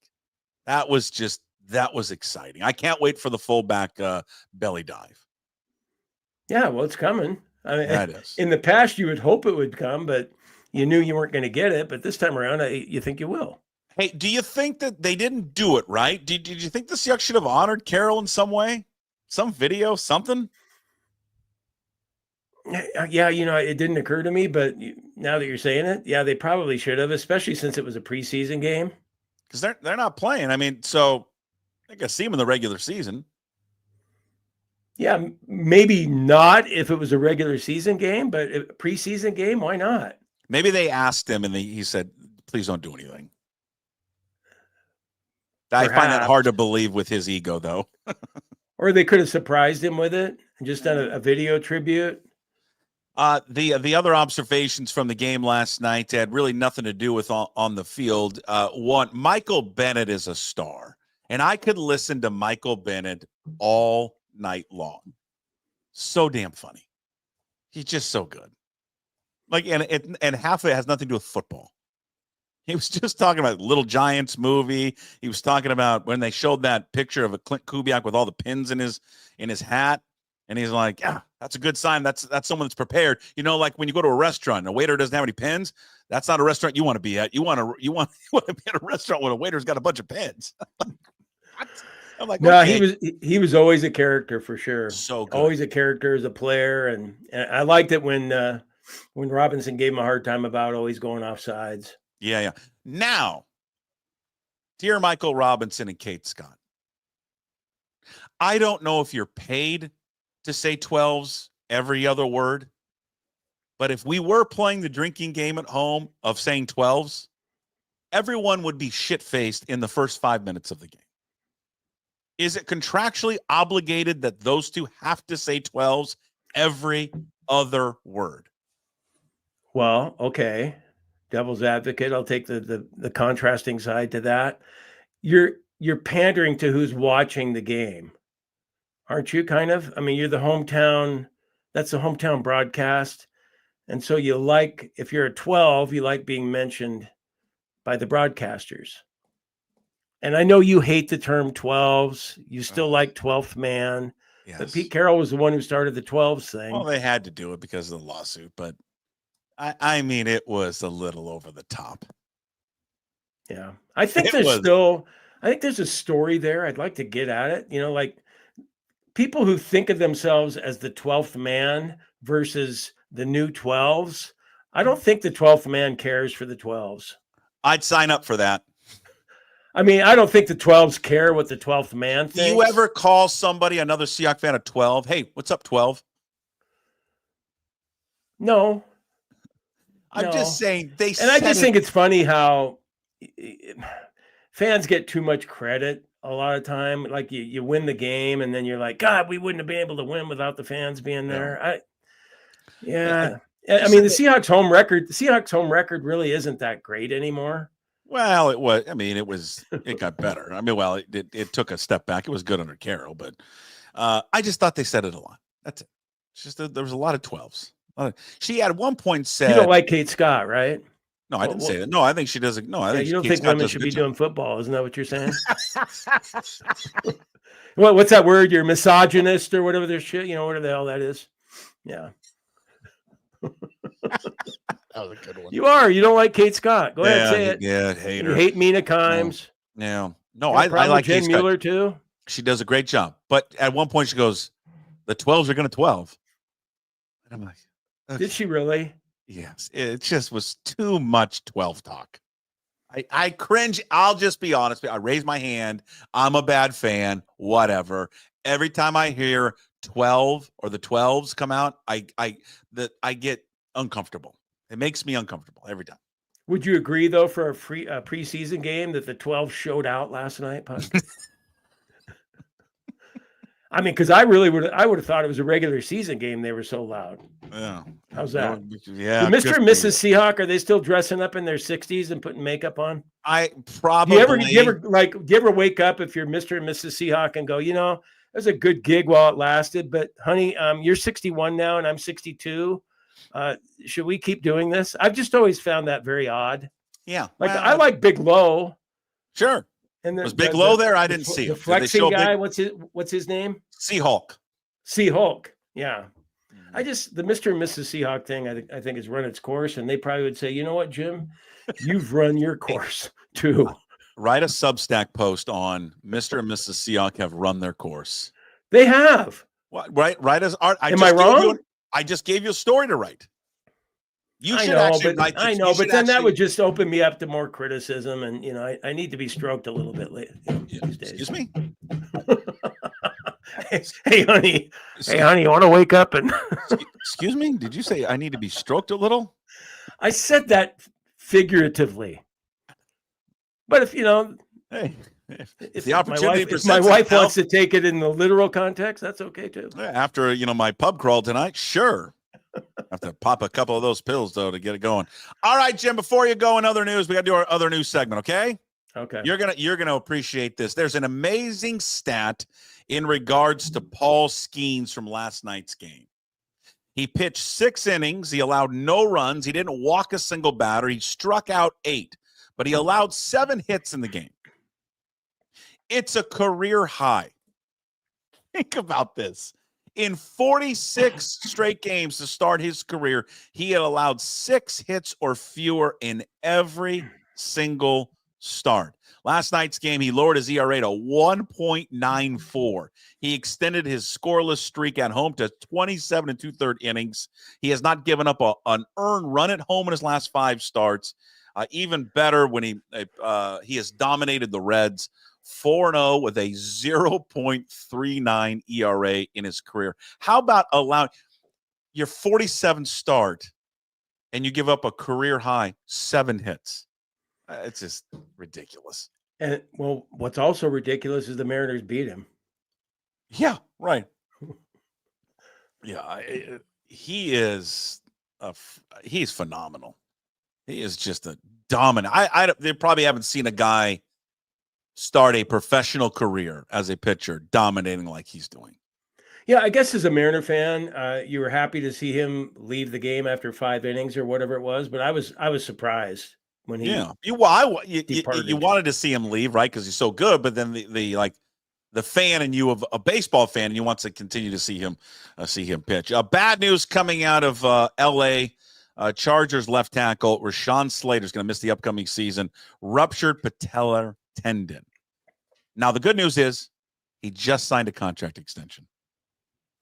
That was exciting. I can't wait for the fullback belly dive. Yeah, well, it's coming. That is. In the past, you would hope it would come, but you knew you weren't going to get it. But this time around, you think you will. Hey, do you think that they didn't do it right? Did you think the Seahawks should have honored Carroll in some way? Some video, something? Yeah, it didn't occur to me, but now that you're saying it, yeah, they probably should have, especially since it was a preseason game. Because they're not playing. So I think I see them in the regular season. Yeah, maybe not if it was a regular season game, but a preseason game, why not? Maybe they asked him and he said, please don't do anything. Perhaps. I find that hard to believe with his ego, though. Or they could have surprised him with it and just done a video tribute. The other observations from the game last night had really nothing to do with on the field. One, Michael Bennett is a star, and I could listen to Michael Bennett all night long. So damn funny. He's just so good. Like, and half of it has nothing to do with football. He was just talking about Little Giants movie. He was talking about when they showed that picture of a Clint Kubiak with all the pins in his hat. And he's like, yeah, that's a good sign. That's someone that's prepared. Like when you go to a restaurant and a waiter doesn't have any pins, that's not a restaurant you want to be at. You want to be at a restaurant where a waiter's got a bunch of pins. I'm like, no, okay. he was always a character for sure. So good. Always a character as a player. And I liked it when Robinson gave him a hard time about always going off sides. Yeah. Now, dear Michael Robinson and Kate Scott, I don't know if you're paid to say 12s every other word, but if we were playing the drinking game at home of saying 12s, everyone would be shit-faced in the first 5 minutes of the game. Is it contractually obligated that those two have to say 12s every other word? Well, okay. Devil's advocate. I'll take the contrasting side to that. You're pandering to who's watching the game, aren't you? Kind of. You're the hometown. That's the hometown broadcast, and so if you're a 12, you like being mentioned by the broadcasters. And I know you hate the term 12s. You still like 12th man. Yes. But Pete Carroll was the one who started the 12s thing. Well, they had to do it because of the lawsuit, but I mean, it was a little over the top. Yeah. I think there's a story there. I'd like to get at it. Like people who think of themselves as the 12th man versus the new 12s. I don't think the 12th man cares for the 12s. I'd sign up for that. I mean, I don't think the 12s care what the 12th man thinks. Do you ever call somebody, another Seahawks fan, a 12? Hey, what's up, 12? No. I'm just saying I just think it's funny how fans get too much credit a lot of time. Like you win the game and then you're like, God, we wouldn't have been able to win without the fans being there. I mean, the Seahawks home record really isn't that great anymore. Well, it was. I mean, it got better. I mean, well, it took a step back. It was good under Carroll, but I just thought they said it a lot. That's it. It's just there was a lot of 12s. She at one point said, "You don't like Kate Scott, right?" No, I didn't say that. No, I think she doesn't. No, I think you don't Kate think Scott women should be job. doing football. Isn't that what you're saying? What's that word? You're misogynist or whatever their shit. Whatever the hell that is. Yeah. That was a good one. You are. You don't like Kate Scott. Go ahead, say it. Yeah, hate her. You hate Mina Kimes. No. I like Jen Kate Mueller Scott. too. She does a great job. But at one point she goes, the 12s are going to 12. And I'm like, okay. Did she really? Yes. It just was too much 12 talk. I cringe. I'll just be honest. I raise my hand. I'm a bad fan. Whatever. Every time I hear 12 or the 12s come out, I get uncomfortable. It makes me uncomfortable every time. Would you agree though for a preseason game that the 12 showed out last night, Puck? I mean, because I would have thought it was a regular season game. They were so loud. Yeah. How's that? Yeah. Mr. and Mrs. Seahawk, are they still dressing up in their 60s and putting makeup on? I probably. Do you ever wake up if you're Mr. and Mrs. Seahawk and go, it was a good gig while it lasted, but honey, you're 61 now and I'm 62. Should we keep doing this? I've just always found that very odd. Yeah. I like Big Low. Sure. And was Big Low there? I didn't see the it. flexing guy. What's his name? Seahawk. Yeah. The Mr. and Mrs. Seahawk thing, I think has run its course, and they probably would say, you know what, Jim, you've run your course too. Write a Substack post on Mr. and Mrs. Seahawk have run their course. They have. What? Write as art. Am I wrong? I just gave you a story to write. I know, but then that would just open me up to more criticism, and I need to be stroked a little bit later these days. Excuse me. Hey, honey, you want to wake up and? Excuse me. Did you say I need to be stroked a little? I said that figuratively, but if the opportunity if my wife wants to take it in the literal context, that's okay too. After my pub crawl tonight, sure. Have to pop a couple of those pills though to get it going. All right, Jim. Before you go in other news, we got to do our other news segment. Okay. Okay. You're gonna appreciate this. There's an amazing stat in regards to Paul Skenes from last night's game. He pitched 6 innings. He allowed no runs. He didn't walk a single batter. He struck out 8, but he allowed 7 hits in the game. It's a career high. Think about this. In 46 straight games to start his career, he had allowed 6 hits or fewer in every single start. Last night's game, he lowered his ERA to 1.94. He extended his scoreless streak at home to 27 and 2/3 innings. He has not given up an earned run at home in his last 5 starts. Even better when he has dominated the Reds. 4-0 with a 0.39 ERA in his career. How about allowing your 47 start and you give up a career high 7 hits? It's just ridiculous. And well, what's also ridiculous is the Mariners beat him. Yeah, right. Yeah, he's phenomenal. He is just a dominant. They probably haven't seen a guy start a professional career as a pitcher dominating like he's doing. Yeah, I guess as a Mariner fan, you were happy to see him leave the game after 5 innings or whatever it was, but I was surprised when he you wanted to see him leave, right? Because he's so good, but then the fan in you of a baseball fan, and you want to continue to see him pitch. Bad news coming out of LA. Chargers left tackle Rashawn Slater is going to miss the upcoming season. Ruptured patellar tendon. Now, the good news is he just signed a contract extension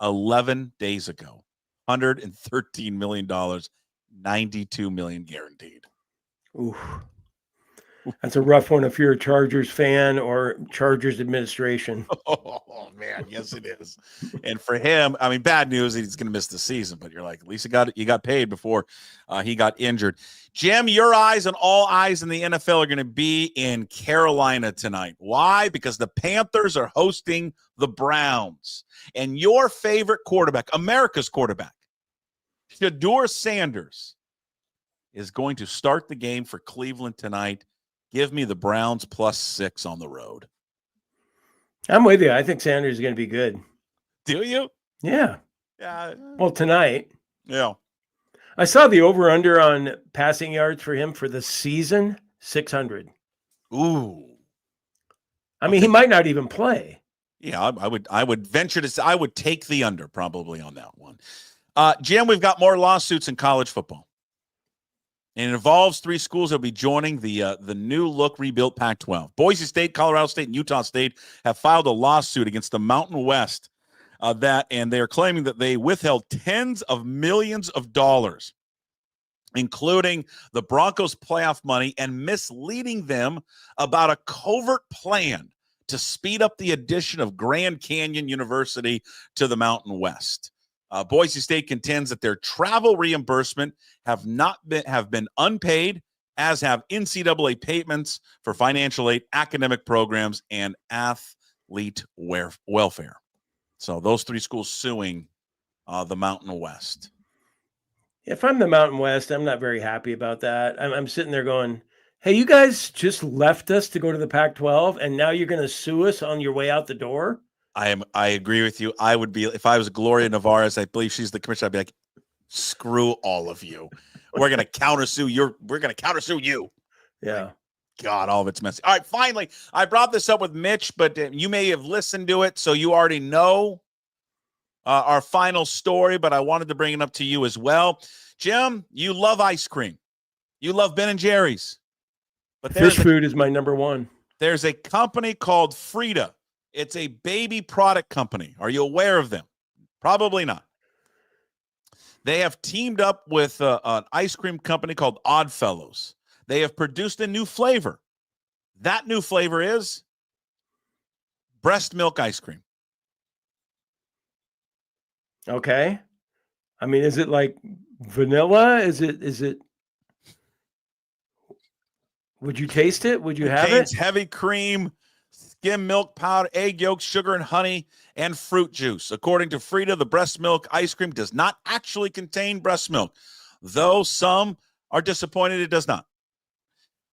11 days ago. $113 million, $92 million guaranteed. Ooh. That's a rough one if you're a Chargers fan or Chargers administration. Oh man, yes it is. And for him, I mean, bad news, he's going to miss the season, but you're like, at least you got paid before he got injured. Jim, your eyes and all eyes in the NFL are going to be in Carolina tonight. Why? Because the Panthers are hosting the Browns. And your favorite quarterback, America's quarterback, Shedeur Sanders, is going to start the game for Cleveland tonight. Give me the Browns +6 on the road. I'm with you. I think Sanders is going to be good. Do you? Yeah. Yeah. Well, tonight. Yeah. I saw the over-under on passing yards for him for the season, 600. Ooh. I mean, he might not even play. Yeah, I would venture to say I would take the under probably on that one. Jim, we've got more lawsuits in college football. And it involves 3 schools that will be joining the new look rebuilt Pac-12. Boise State, Colorado State, and Utah State have filed a lawsuit against the Mountain West and they are claiming that they withheld tens of millions of dollars, including the Broncos' playoff money, and misleading them about a covert plan to speed up the addition of Grand Canyon University to the Mountain West. Boise State contends that their travel reimbursement have been unpaid, as have NCAA payments for financial aid, academic programs, and athlete welfare. So those 3 schools suing the Mountain West. If I'm the Mountain West, I'm not very happy about that. I'm sitting there going, hey, you guys just left us to go to the Pac-12, and now you're going to sue us on your way out the door? I agree with you. I would be, if I was Gloria Navarez, I believe she's the commissioner, I'd be like, screw all of you. We're going to countersue you. Yeah. God, all of it's messy. All right, finally, I brought this up with Mitch, but you may have listened to it, so you already know our final story, but I wanted to bring it up to you as well. Jim, you love ice cream. You love Ben & Jerry's. But Fish food is my number one. There's a company called Frida. It's a baby product company. Are you aware of them? Probably not. They have teamed up with an ice cream company called Oddfellows. They have produced a new flavor. That new flavor is breast milk ice cream. Okay. I mean, is it like vanilla? Is it? Would you taste it? Would you have it? Heavy cream, skim milk powder, egg yolk, sugar and honey, and fruit juice. According to Frida, the breast milk ice cream does not actually contain breast milk, though some are disappointed it does not.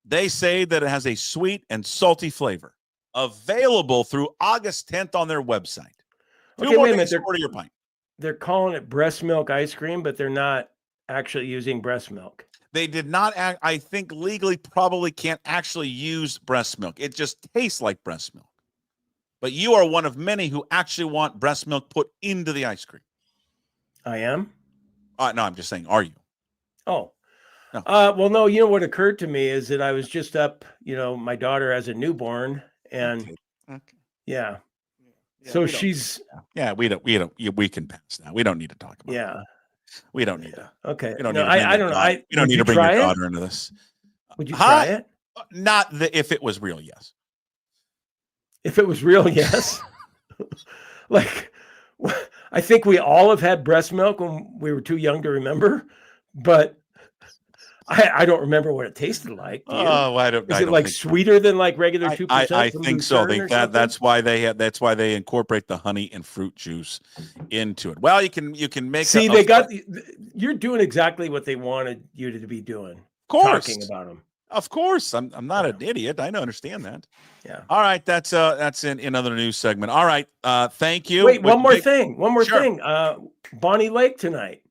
They say that it has a sweet and salty flavor. Available through August 10th on their website. Okay, wait a minute. Order your pint. They're calling it breast milk ice cream, but they're not actually using breast milk. They did not, I think legally probably can't actually use breast milk. It just tastes like breast milk. But you are one of many who actually want breast milk put into the ice cream. I am? No, I'm just saying, are you? Oh. No. Well, no, you know what occurred to me is that I was just up, my daughter has a newborn and Okay. Yeah. So she's we can pass that. We don't need to talk about that. We don't need to. Okay. We don't no, need to I don't know. We don't need to bring your daughter into this. Would you try it? Not if it was real, yes. If it was real, yes. Like, I think we all have had breast milk when we were too young to remember, but I don't remember what it tasted like. Oh, I don't. Is it like sweeter than like regular 2%? I think so. That's why they incorporate the honey and fruit juice into it. Well, you can make. See, you're doing exactly what they wanted you to be doing. Of course, talking about them. Of course, I'm not an idiot. I understand that. Yeah. All right, that's in another news segment. All right, thank you. Wait, one more thing. Bonney Lake tonight.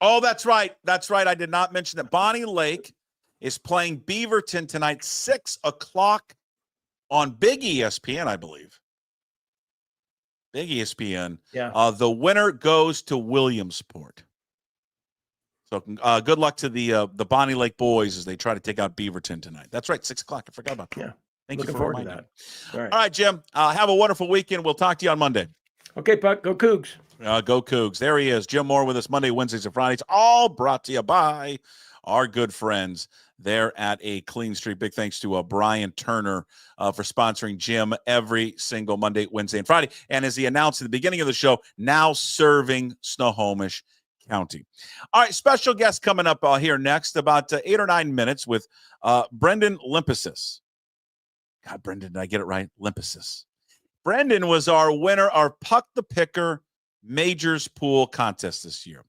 Oh, that's right. That's right. I did not mention that Bonney Lake is playing Beaverton tonight, 6:00 on Big ESPN, I believe. Big ESPN. Yeah. The winner goes to Williamsport. So good luck to the Bonney Lake boys as they try to take out Beaverton tonight. That's right, 6 o'clock. I forgot about that. Yeah. Thank you for forward to reminding that. me. All right, Jim. Have a wonderful weekend. We'll talk to you on Monday. Okay, Puck. Go Cougs. Go Cougs. There he is. Jim Moore with us Monday, Wednesdays, and Fridays. All brought to you by our good friends there at A Clean Street. Big thanks to Brian Turner for sponsoring Jim every single Monday, Wednesday, and Friday. And as he announced at the beginning of the show, now serving Snohomish County. All right, special guest coming up here next, about 8 or 9 minutes with Brendan Lempesis. God, Brendan, did I get it right? Lempesis. Brendan was our winner, our Puck the Picker Majors Pool contest this year.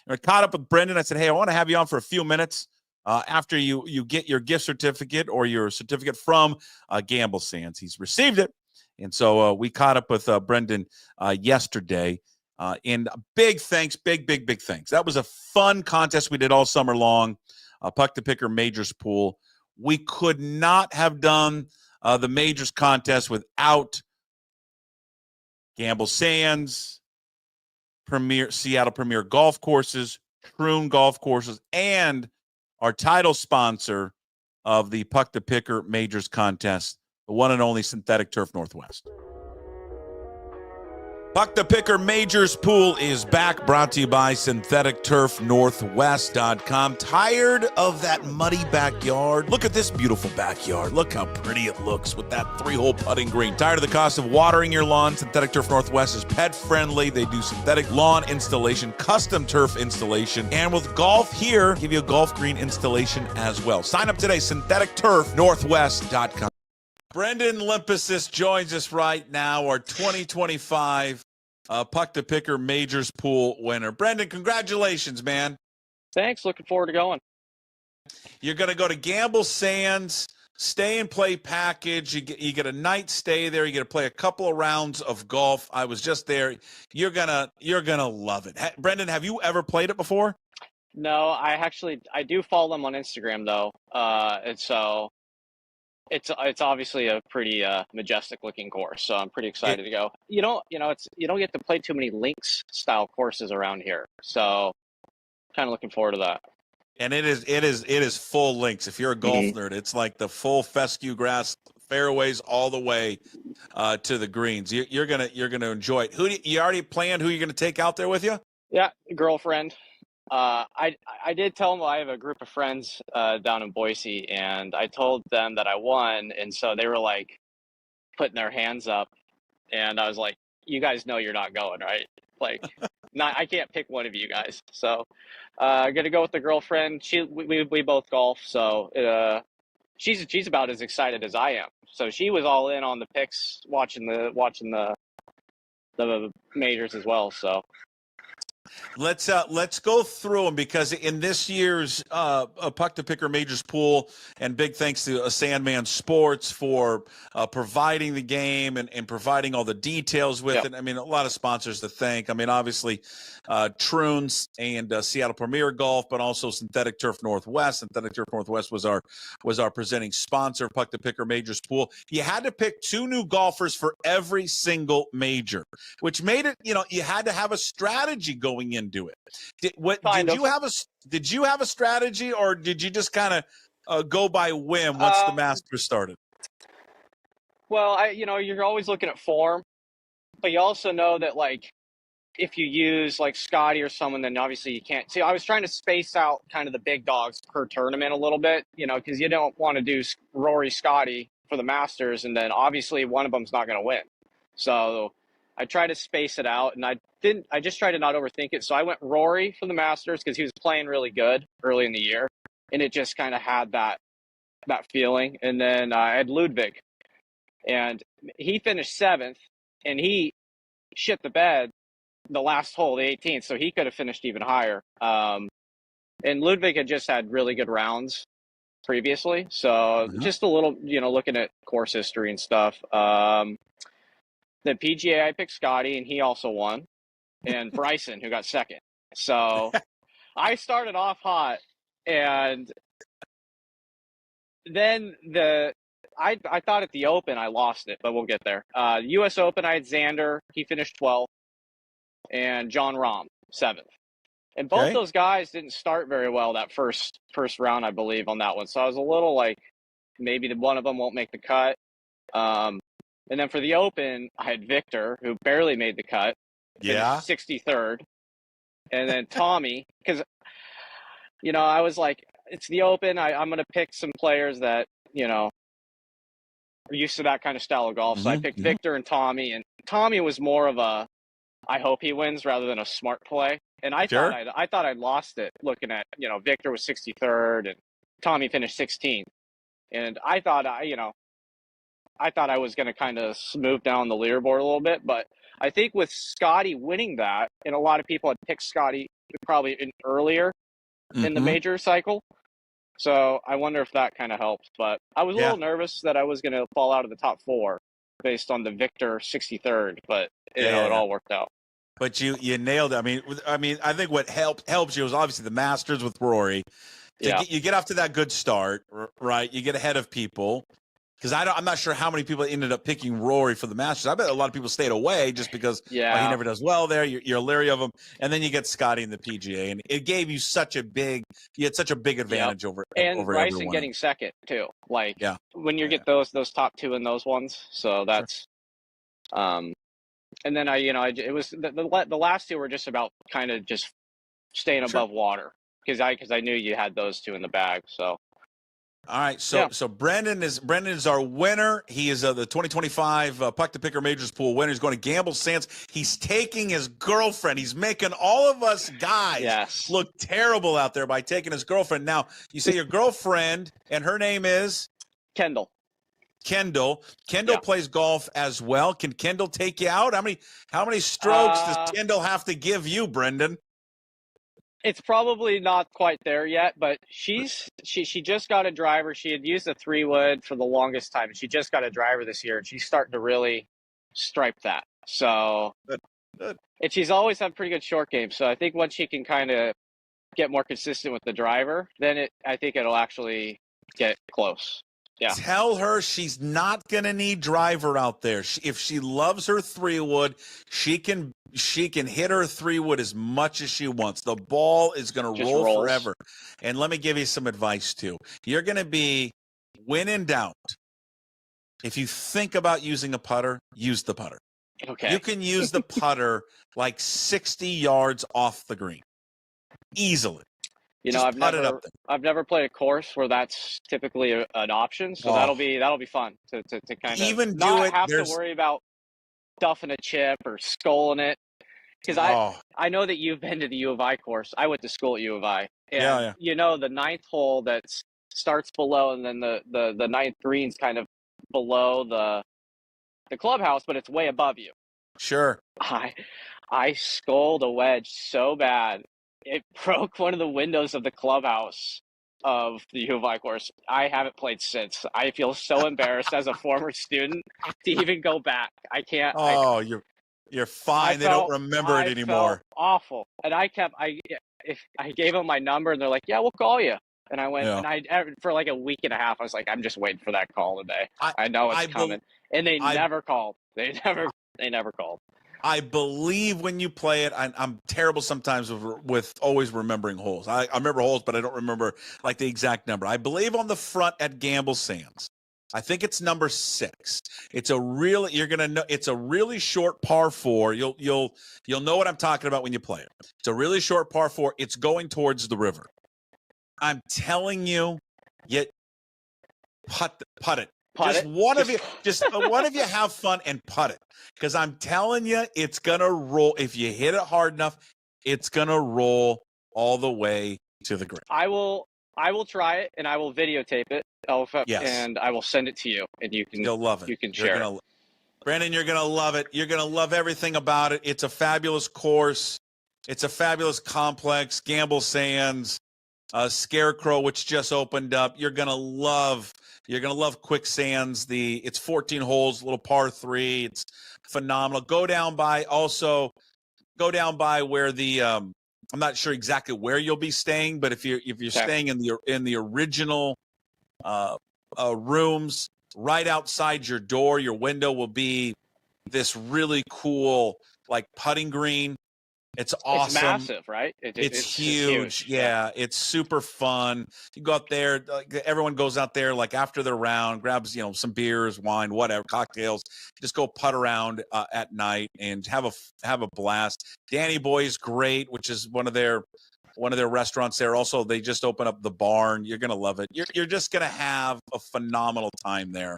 I caught up with Brendan. I said, hey, I want to have you on for a few minutes after you get your gift certificate or your certificate from Gamble Sands. He's received it. And so we caught up with Brendan yesterday. And big thanks, big thanks. That was a fun contest we did all summer long, Puck the Picker Majors Pool. We could not have done the Majors contest without Gamble Sands, Seattle Premier Golf Courses, Troon Golf Courses, and our title sponsor of the Puck the Picker Majors contest, the one and only Synthetic Turf Northwest. Puck the Picker Majors Pool is back, brought to you by SyntheticTurfNorthwest.com. Tired of that muddy backyard? Look at this beautiful backyard. Look how pretty it looks with that 3-hole putting green. Tired of the cost of watering your lawn? Synthetic Turf Northwest is pet friendly. They do synthetic lawn installation, custom turf installation, and with golf here, give you a golf green installation as well. Sign up today, SyntheticTurfNorthwest.com. Brendan Lempesis joins us right now, our 2025 Puck the Picker Majors Pool winner. Brendan, congratulations, man. Thanks. Looking forward to going. You're going to go to Gamble Sands, stay and play package. You get a night stay there. You get to play a couple of rounds of golf. I was just there. You're gonna love it. Brendan, have you ever played it before? No, I do follow them on Instagram though, and so it's obviously a pretty majestic looking course. So I'm pretty excited to go. You don't get to play too many links style courses around here, so kind of looking forward to that. And it is full links. If you're a golf nerd, it's like the full fescue grass fairways all the way to the greens. You're gonna enjoy it. You already planned who you're gonna take out there with you? Yeah, girlfriend. I did tell them I have a group of friends down in Boise, and I told them that I won, and so they were like putting their hands up, and I was like, "You guys know you're not going, right? Like, I can't pick one of you guys." So I'm gonna go with the girlfriend. We both golf, so she's about as excited as I am. So she was all in on the picks, watching the majors as well. So. Let's go through them, because in this year's Puck the Picker Majors Pool, and big thanks to Sandman Sports for providing the game and providing all the details with it. I mean, a lot of sponsors to thank. I mean, obviously, Troons and Seattle Premier Golf, but also Synthetic Turf Northwest. Synthetic Turf Northwest was our presenting sponsor of Puck the Picker Majors Pool. You had to pick 2 new golfers for every single major, which made it, you had to have a strategy going into it. Did you have a strategy, or did you just kind of go by whim once the Masters started? Well, you're always looking at form, but you also know that, like, if you use like Scotty or someone, then obviously you can't. See, I was trying to space out kind of the big dogs per tournament a little bit, because you don't want to do Rory, Scotty for the Masters, and then obviously one of them's not going to win. So I try to space it out, and I just try to not overthink it. So I went Rory for the Masters because he was playing really good early in the year, and it just kind of had that feeling. And then I had Ludwig, and he finished 7th, and he shit the bed the last hole, the 18th, so he could have finished even higher. And Ludwig had just had really good rounds previously, so just a little, looking at course history and stuff. The PGA, I picked Scotty, and he also won, and Bryson, who got 2nd. So I started off hot, and then I thought at the Open I lost it, but we'll get there. U.S. Open, I had Xander. He finished 12th, and John Rahm, 7th. And both Okay. those guys didn't start very well that first round, I believe, on that one. So I was a little like, maybe one of them won't make the cut. And then for the Open, I had Victor, who barely made the cut, Yeah. finished 63rd. And then Tommy, because, I was like, it's the Open. I'm going to pick some players that, are used to that kind of style of golf. So I picked Victor and Tommy. And Tommy was more of a, I hope he wins rather than a smart play. And I Sure. thought I'd lost it looking at, Victor was 63rd and Tommy finished 16th. And I thought I was going to kind of move down the leaderboard a little bit, but I think with Scotty winning that, and a lot of people had picked Scotty probably earlier in the major cycle. So I wonder if that kind of helps. But I was a little nervous that I was going to fall out of the top 4 based on the Victor 63rd, but it all worked out. But you nailed it. I mean, I think what helps you is obviously the Masters with Rory. You get off to that good start, right? You get ahead of people. Because I'm not sure how many people ended up picking Rory for the Masters. I bet a lot of people stayed away just because he never does well there. You're leery of him, and then you get Scotty in the PGA, and it gave you such a big advantage over Bryson everyone. getting second too. Like when you get those top 2 in those ones, so that's and then it was the last 2 were just about kind of just staying above water because I knew you had those 2 in the bag, so. All right, so Brendan is our winner. He is the 2025 Puck to Picker Majors Pool winner. He's going to Gamble Sands. He's taking his girlfriend. He's making all of us guys look terrible out there by taking his girlfriend. Now, you say your girlfriend, and her name is? Kendall. Kendall plays golf as well. Can Kendall take you out? How many strokes does Kendall have to give you, Brendan? It's probably not quite there yet, but she just got a driver. She had used a 3-wood for the longest time. She just got a driver this year, and she's starting to really stripe that. So, and she's always had pretty good short game. So I think once she can kind of get more consistent with the driver, then I think it'll actually get close. Yeah. Tell her she's not going to need driver out there. If she loves her 3-wood, she can hit her 3-wood as much as she wants. The ball is going to roll forever. And let me give you some advice, too. You're going to be, when in doubt, if you think about using a putter, use the putter. Okay. You can use the putter like 60 yards off the green. Easily. I've never played a course where that's typically an option, so that'll be fun to kind of even not have to worry about duffing a chip or sculling it. Because I know that you've been to the U of I course. I went to school at U of I, and the 9th hole that starts below, and then the 9th green's kind of below the clubhouse, but it's way above you. Sure. I sculled a wedge so bad. It broke one of the windows of the clubhouse of the U of I course. I haven't played since. I feel so embarrassed as a former student to even go back. I can't. You're fine. They don't remember it anymore. Felt awful. And I gave them my number, and they're like, "Yeah, we'll call you." And I went, and for like a week and a half, I was like, "I'm just waiting for that call today. I know it's coming." And they never called. They never called. I believe when you play it, I'm terrible sometimes with always remembering holes. I remember holes, but I don't remember like the exact number. I believe on the front at Gamble Sands, I think it's number 6. It's a really short par 4. You'll know what I'm talking about when you play it. It's a really short par 4. It's going towards the river. I'm telling you, putt it. One of you have fun and putt it, because I'm telling you, it's gonna roll. If you hit it hard enough, it's gonna roll all the way to the green. I will try it, and I will videotape it. And I will send it to you, and you'll love it. You can share it. Brandon, you're gonna love it. You're gonna love everything about it. It's a fabulous course. It's a fabulous complex. Gamble Sands, Scarecrow, which just opened up. You're gonna love Quicksands. It's 14 holes, little par 3. It's phenomenal. Go down by where the I'm not sure exactly where you'll be staying, but if you're staying in the original rooms, right outside your door, your window will be this really cool like putting green. It's It's awesome. massive, right? It's huge. Yeah, it's super fun. You go out there, like, everyone goes out there like after their round, grabs, some beers, wine, whatever, cocktails. Just go putt around at night and have a blast. Danny Boy's great, which is one of their restaurants there. Also, they just open up the barn. You're gonna love it. You're just gonna have a phenomenal time there,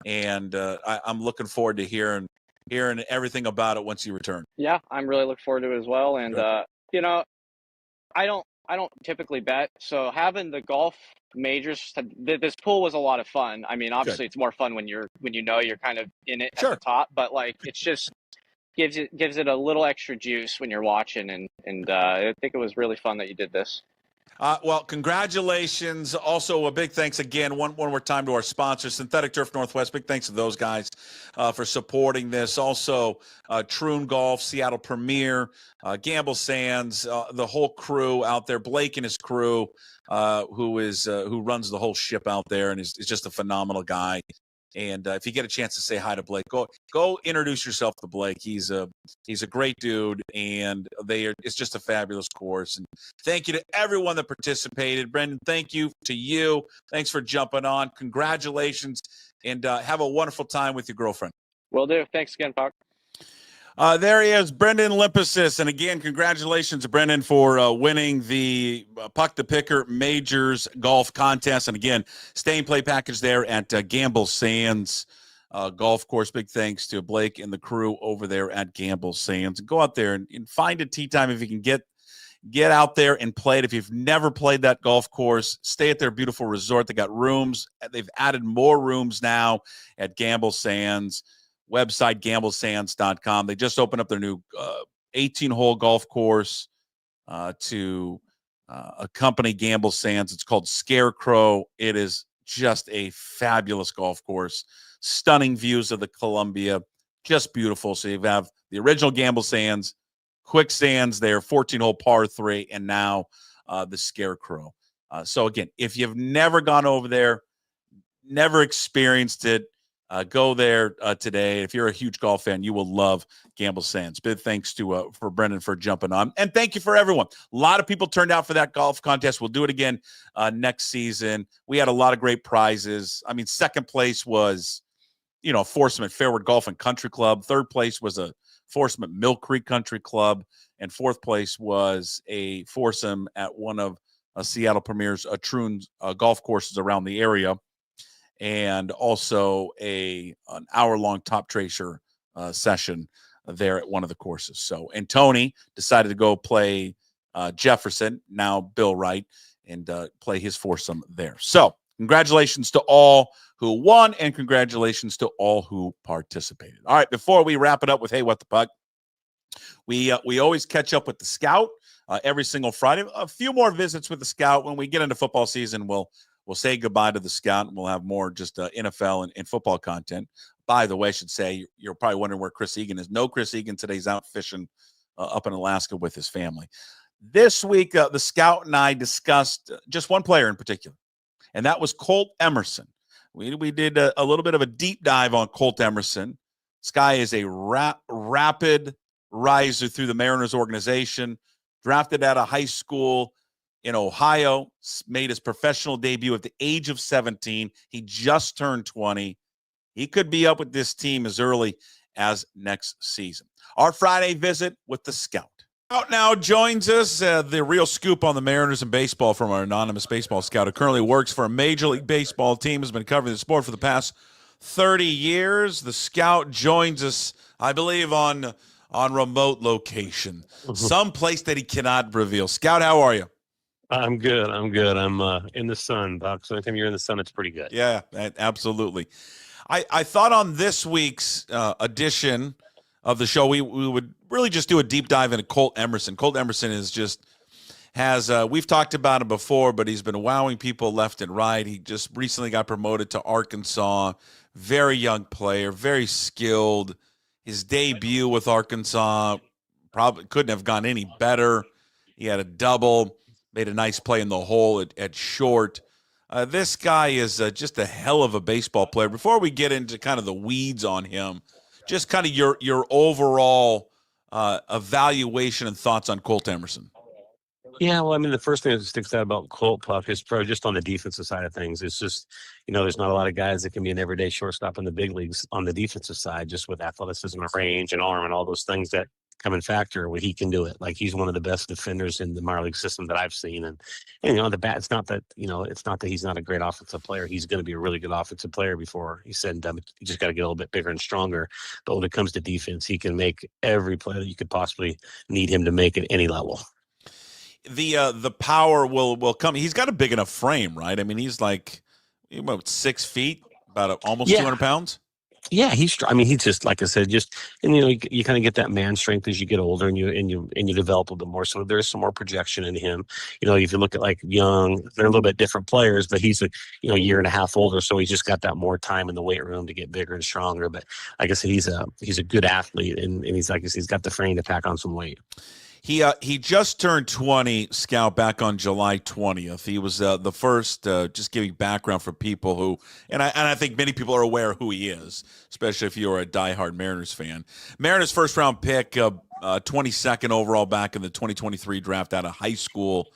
and I'm looking forward to hearing everything about it once you return. Yeah, I'm really looking forward to it as well. And Good. I don't typically bet, so having the golf majors, this pool was a lot of fun. I mean, obviously, it's more fun when you're kind of in it at the top, but like it's just gives it a little extra juice when you're watching, and I think it was really fun that you did this. Well, congratulations. Also, a big thanks again, one more time, to our sponsors, Synthetic Turf Northwest. Big thanks to those guys for supporting this. Also, Troon Golf, Seattle Premier, Gamble Sands, the whole crew out there, Blake and his crew, who runs the whole ship out there and is just a phenomenal guy. And if you get a chance to say hi to Blake, go introduce yourself to Blake. He's a great dude, and it's just a fabulous course. And thank you to everyone that participated. Brendan, thank you to you. Thanks for jumping on. Congratulations, and have a wonderful time with your girlfriend. Will do. Thanks again, Puck. There he is, Brendan Lempesis. And again, congratulations, Brendan, for winning the Puck the Picker Majors Golf Contest. And again, stay and play package there at Gamble Sands Golf Course. Big thanks to Blake and the crew over there at Gamble Sands. Go out there and find a tee time if you can get out there and play it. If you've never played that golf course, stay at their beautiful resort. They got rooms. They've added more rooms now at Gamble Sands. Website, gamblesands.com. They just opened up their new 18-hole golf course to accompany Gamble Sands. It's called Scarecrow. It is just a fabulous golf course. Stunning views of the Columbia. Just beautiful. So you have the original Gamble Sands, Quicksands there, 14-hole par 3, and now the Scarecrow. So again, if you've never gone over there, never experienced it, go there today. If you're a huge golf fan, you will love Gamble Sands. Big thanks to for Brendan for jumping on, and thank you for everyone. A lot of people turned out for that golf contest. We'll do it again next season. We had a lot of great prizes. I mean, second place was, a foursome at Fairwood Golf and Country Club. Third place was a foursome at Mill Creek Country Club, and fourth place was a foursome at one of Seattle Premier's Troon golf courses around the area. And also an hour-long top tracer session there at one of the courses. So, and Tony decided to go play Jefferson, now Bill Wright, and play his foursome there. So, congratulations to all who won, and congratulations to all who participated. All right, before we wrap it up with Hey, What the Puck, we always catch up with the Scout every single Friday. A few more visits with the Scout. When we get into football season, we'll say goodbye to the Scout, and we'll have more just NFL and football content. By the way, I should say, you're probably wondering where Chris Egan is. No Chris Egan today. He's out fishing up in Alaska with his family. This week, the Scout and I discussed just one player in particular, and that was Colt Emerson. We did a little bit of a deep dive on Colt Emerson. This guy is a rapid riser through the Mariners organization, drafted out of high school in Ohio, made his professional debut at the age of 17. He just turned 20. He could be up with this team as early as next season. Our Friday visit with the Scout. Out now joins us, the real scoop on the Mariners and baseball from our anonymous baseball scout, who currently works for a Major League Baseball team, has been covering the sport for the past 30 years. The Scout joins us, I believe, on remote location, someplace that he cannot reveal. Scout, how are you? I'm good. I'm in the sun, Doc. So anytime you're in the sun, it's pretty good. Yeah, absolutely. I thought on this week's edition of the show, we would really just do a deep dive into Colt Emerson. Colt Emerson we've talked about him before, but he's been wowing people left and right. He just recently got promoted to Arkansas. Very young player, very skilled. His debut with Arkansas probably couldn't have gone any better. He had a double. Made a nice play in the hole at short. This guy is just a hell of a baseball player. Before we get into kind of the weeds on him, just kind of your overall evaluation and thoughts on Colt Emerson? Yeah, well, I mean, the first thing that sticks out about Colt Puck is probably just on the defensive side of things. It's just, there's not a lot of guys that can be an everyday shortstop in the big leagues on the defensive side, just with athleticism and range and arm and all those things that come in factor where he can do it. Like, he's one of the best defenders in the minor league system that I've seen. And the bat, it's not that he's not a great offensive player. He's going to be a really good offensive player before he's said and done. You just got to get a little bit bigger and stronger. But when it comes to defense, he can make every play that you could possibly need him to make at any level. The power will come. He's got a big enough frame, right? I mean, he's like about 6 feet, about almost 200 pounds. Yeah, he's just, like I said, you kind of get that man strength as you get older and you develop a little bit more. So there's some more projection in him. If you look at like Young, they're a little bit different players, but he's a year and a half older, so he's just got that more time in the weight room to get bigger and stronger. But like I said, he's a good athlete, and he's got the frame to pack on some weight. He just turned 20, Scout, back on July 20th. He was the first, just giving background for people who, and I think many people are aware who he is, especially if you're a diehard Mariners fan. Mariners first round pick, 22nd overall back in the 2023 draft out of high school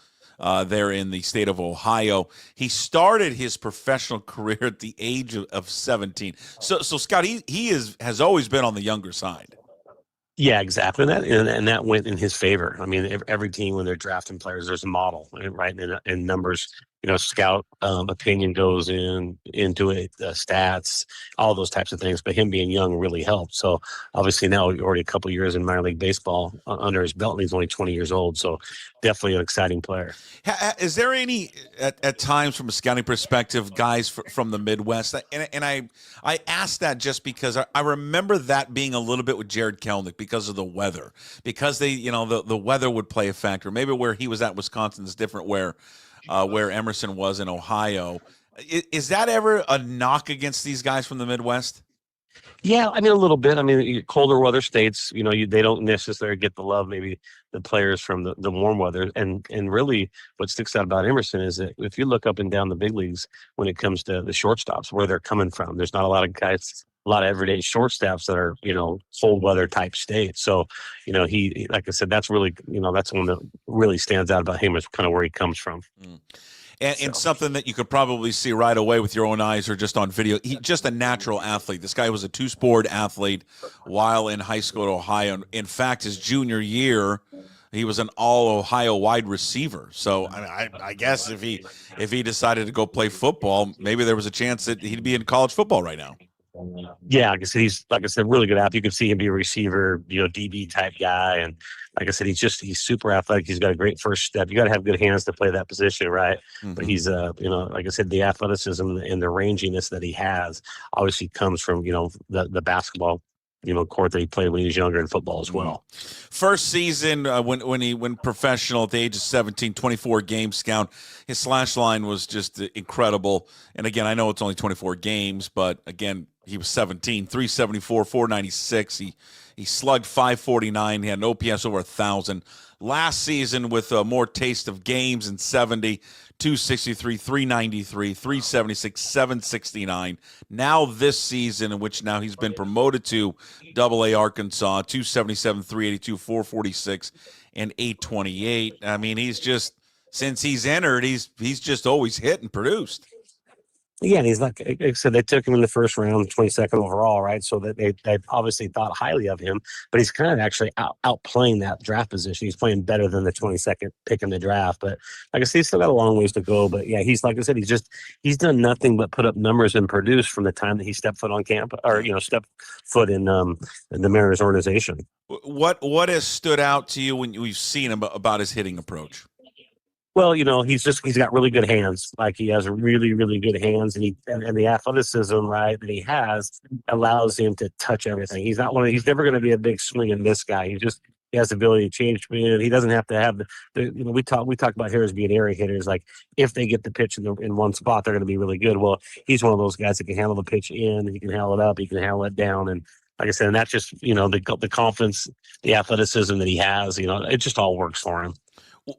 there in the state of Ohio. He started his professional career at the age of 17. So Scott, he has always been on the younger side. Yeah, exactly. And that went in his favor. I mean, every team, when they're drafting players, there's a model, right? And numbers, scout opinion goes into it, stats, all those types of things. But him being young really helped. So obviously now already a couple of years in minor league baseball under his belt, and he's only 20 years old. So definitely an exciting player. Is there any, at times from a scouting perspective, guys from the Midwest? And I asked that just because I remember that being a little bit with Jared Kelnick because of the weather, because they, the weather would play a factor. Maybe where he was at Wisconsin is different where Emerson was in Ohio. Is that ever a knock against these guys from the Midwest? Yeah, I mean, a little bit. I mean, colder weather states, they don't necessarily get the love maybe the players from the warm weather. And really what sticks out about Emerson is that if you look up and down the big leagues when it comes to the shortstops, where they're coming from, there's not a lot of guys, a lot of everyday shortstops that are, cold weather type states. So, he, like I said, that's really, that's one that really stands out about him, is kind of where he comes from. And something that you could probably see right away with your own eyes or just on video, he's just a natural athlete. This guy was a two-sport athlete while in high school at Ohio. In fact, his junior year, he was an all-Ohio wide receiver. So I guess if he decided to go play football, maybe there was a chance that he'd be in college football right now. Yeah, like I said, he's really good athlete. You can see him be a receiver, DB type guy, and like I said, he's super athletic. He's got a great first step. You got to have good hands to play that position, right? Mm-hmm. But he's like I said, the athleticism and the ranginess that he has obviously comes from the basketball court that he played when he was younger in football as well. First season when he went professional at the age of 17, 24 games, Scout, his slash line was just incredible. And again, I know it's only 24 games, but again, he was 17, 374, 496. He slugged 549. He had an OPS over 1,000. Last season with more taste of games in 70, 263, 393, 376, 769. Now this season, in which now he's been promoted to Double-A Arkansas, 277, 382, 446, and 828. I mean, he's just, since he's entered, he's just always hit and produced. Yeah, and he's like I said, they took him in the first round, 22nd overall, right? So that they obviously thought highly of him, but he's kind of actually outplaying that draft position. He's playing better than the 22nd pick in the draft. But like I said, he's still got a long ways to go. But yeah, he's, like I said, he's done nothing but put up numbers and produce from the time that he stepped foot on campus, or stepped foot in the Mariners organization. What has stood out to you when you've seen him about his hitting approach? Well, he's got really good hands. Like, he has really, really good hands, and the athleticism, right, that he has allows him to touch everything. He's never going to be a big swing and miss guy. He has the ability to change spin. He doesn't have to have we talk about hitters being area hitters. Like, if they get the pitch in one spot, they're going to be really good. Well, he's one of those guys that can handle the pitch in, he can handle it up, he can handle it down, and like I said, and that's just the confidence, the athleticism that he has. It just all works for him.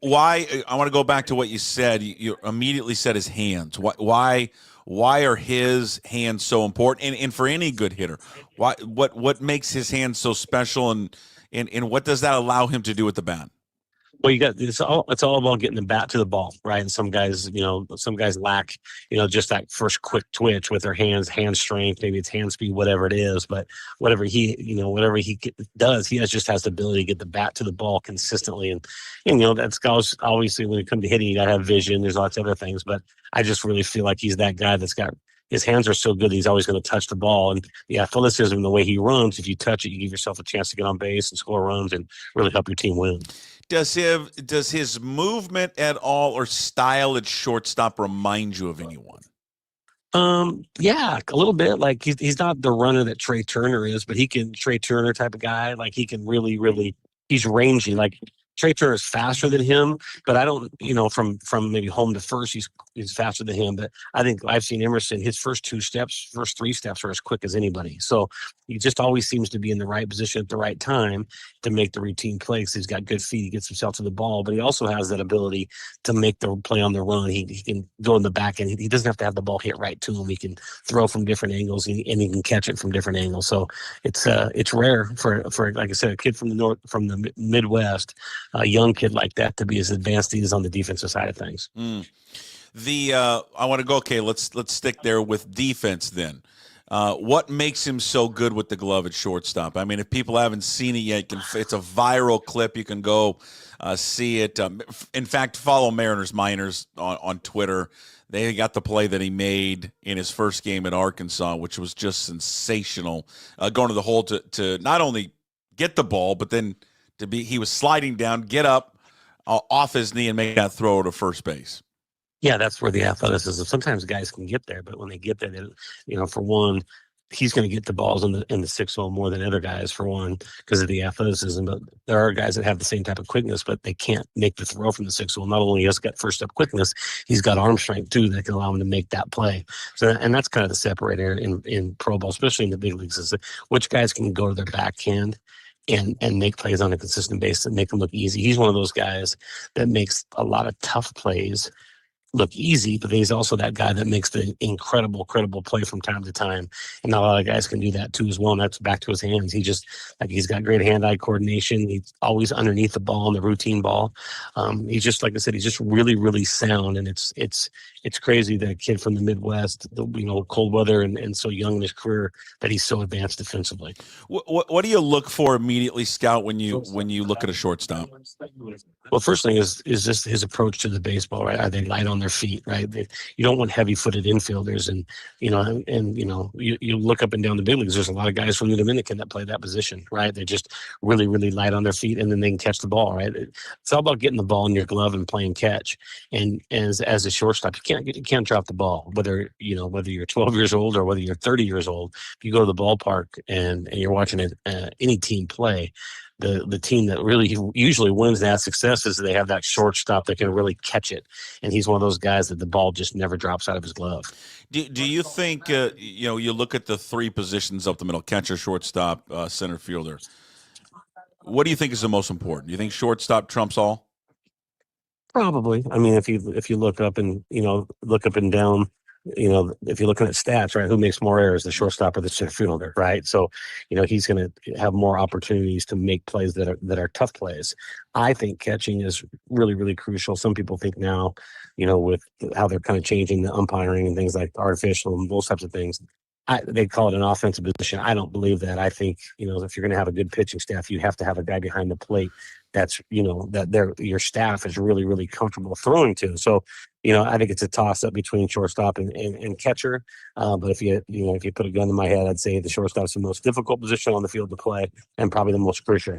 Why? I want to go back to what you said. You immediately said his hands. Why are his hands so important? And for any good hitter, what makes his hands so special? And And what does that allow him to do with the bat? Well, it's all about getting the bat to the ball, right? And some guys lack, just that first quick twitch with their hands, hand strength, maybe it's hand speed, whatever it is. But whatever he does, he just has the ability to get the bat to the ball consistently. And that's obviously when it comes to hitting, you got to have vision. There's lots of other things, but I just really feel like he's that guy that's got. His hands are so good that he's always going to touch the ball. And the athleticism and the way he runs, if you touch it, you give yourself a chance to get on base and score runs and really help your team win. Does his movement at all or style at shortstop remind you of anyone? Yeah, a little bit. Like he's not the runner that Trey Turner is, but Trey Turner type of guy. Like he can really, he's rangy. Like Trey Turner is faster than him, but I don't, from maybe home to first, he's faster than him. But I think I've seen Emerson, his first 3 steps are as quick as anybody. So he just always seems to be in the right position at the right time to make the routine plays. He's got good feet. He gets himself to the ball, but he also has that ability to make the play on the run. He can go in the back end. He doesn't have to have the ball hit right to him. He can throw from different angles and he can catch it from different angles. So it's rare for like I said, a kid from the Midwest, a young kid like that to be as advanced as he is on the defensive side of things. I want to go. Okay, let's stick there with defense then. What makes him so good with the glove at shortstop? I mean, if people haven't seen it yet, it's a viral clip. You can go see it. In fact, follow Mariners Minors on Twitter. They got the play that he made in his first game at Arkansas, which was just sensational. Going to the hole to not only get the ball, but then he was sliding down, get up off his knee and make that throw to first base. Yeah, that's where the athleticism. Sometimes guys can get there, but when they get there, for one, he's going to get the balls in the 6 hole more than other guys, for one, because of the athleticism. But there are guys that have the same type of quickness, but they can't make the throw from the 6 hole. Not only has he got first step quickness, he's got arm strength too that can allow him to make that play. So, and that's kind of the separator in pro ball, especially in the big leagues, is which guys can go to their backhand and make plays on a consistent basis and make them look easy. He's one of those guys that makes a lot of tough plays look easy, but he's also that guy that makes the incredible play from time to time. And not a lot of guys can do that too as well. And that's back to his hands. He's got great hand-eye coordination. He's always underneath the ball on the routine ball. He's just, like I said, he's just really sound. And it's crazy that a kid from the Midwest, cold weather and so young in his career, that he's so advanced defensively. What do you look for immediately, Scout, when you look at a shortstop? Well, first thing is just his approach to the baseball, right? Are they light on their feet, right? You don't want heavy-footed infielders, and you look up and down the big leagues. There's a lot of guys from the Dominican that play that position, right? They're just really light on their feet, and then they can catch the ball, right? It's all about getting the ball in your glove and playing catch. And as a shortstop, you can't drop the ball, whether you're 12 years old or whether you're 30 years old. If you go to the ballpark and you're watching any team play, the team that really usually wins that success is they have that shortstop that can really catch it. And he's one of those guys that the ball just never drops out of his glove. Do you think, you look at the 3 positions up the middle, catcher, shortstop, center fielder. What do you think is the most important? Do you think shortstop trumps all? Probably. I mean, if you look up and down, if you're looking at stats, right, who makes more errors, the shortstop or the center fielder, right? So, he's going to have more opportunities to make plays that are tough plays. I think catching is really crucial. Some people think now, with how they're kind of changing the umpiring and things like artificial and those types of things, they call it an offensive position. I don't believe that. I think, if you're going to have a good pitching staff, you have to have a guy behind the plate that's, your staff is really comfortable throwing to. So, I think it's a toss up between shortstop and catcher. But if you put a gun to my head, I'd say the shortstop's the most difficult position on the field to play and probably the most crucial.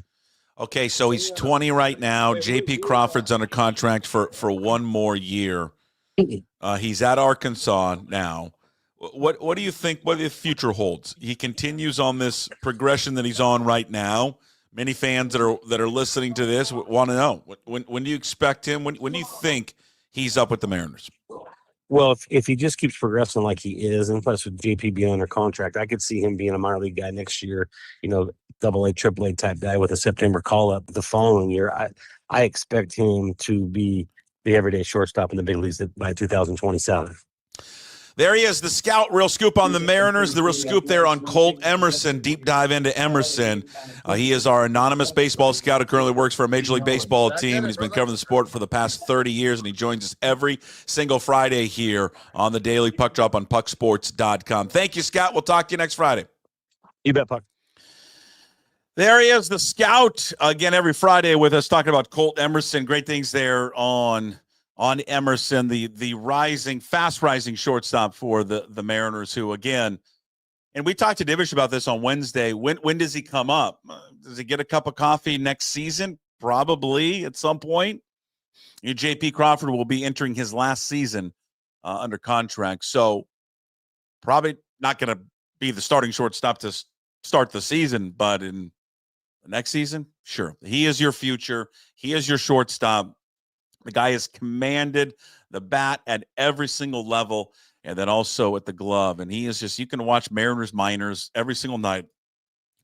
Okay, so he's 20 right now. J.P. Crawford's under contract for 1 more year. He's at Arkansas now. What do you think? What the future holds? He continues on this progression that he's on right now. Many fans that are listening to this want to know when do you expect him? When do you think he's up with the Mariners? Well, if he just keeps progressing like he is, and plus with JP being under contract, I could see him being a minor league guy next year. AA, AAA type guy with a September call up the following year. I expect him to be the everyday shortstop in the big leagues by 2027. There he is, the scout. Real scoop on the Mariners. The real scoop there on Colt Emerson. Deep dive into Emerson. He is our anonymous baseball scout who currently works for a Major League Baseball team, and he's been covering the sport for the past 30 years, and he joins us every single Friday here on the Daily Puck Drop on pucksports.com. Thank you, Scout. We'll talk to you next Friday. You bet, Puck. There he is, the scout, again every Friday with us, talking about Colt Emerson. Great things there on Emerson, the fast rising shortstop for the Mariners, who, again, and we talked to Divish about this on Wednesday. When does he come up? Does he get a cup of coffee next season? Probably at some point. J.P. Crawford will be entering his last season under contract, so probably not going to be the starting shortstop to start the season, but in the next season, sure. He is your future. He is your shortstop. The guy has commanded the bat at every single level, and then also at the glove. And he is just, you can watch Mariners minors every single night,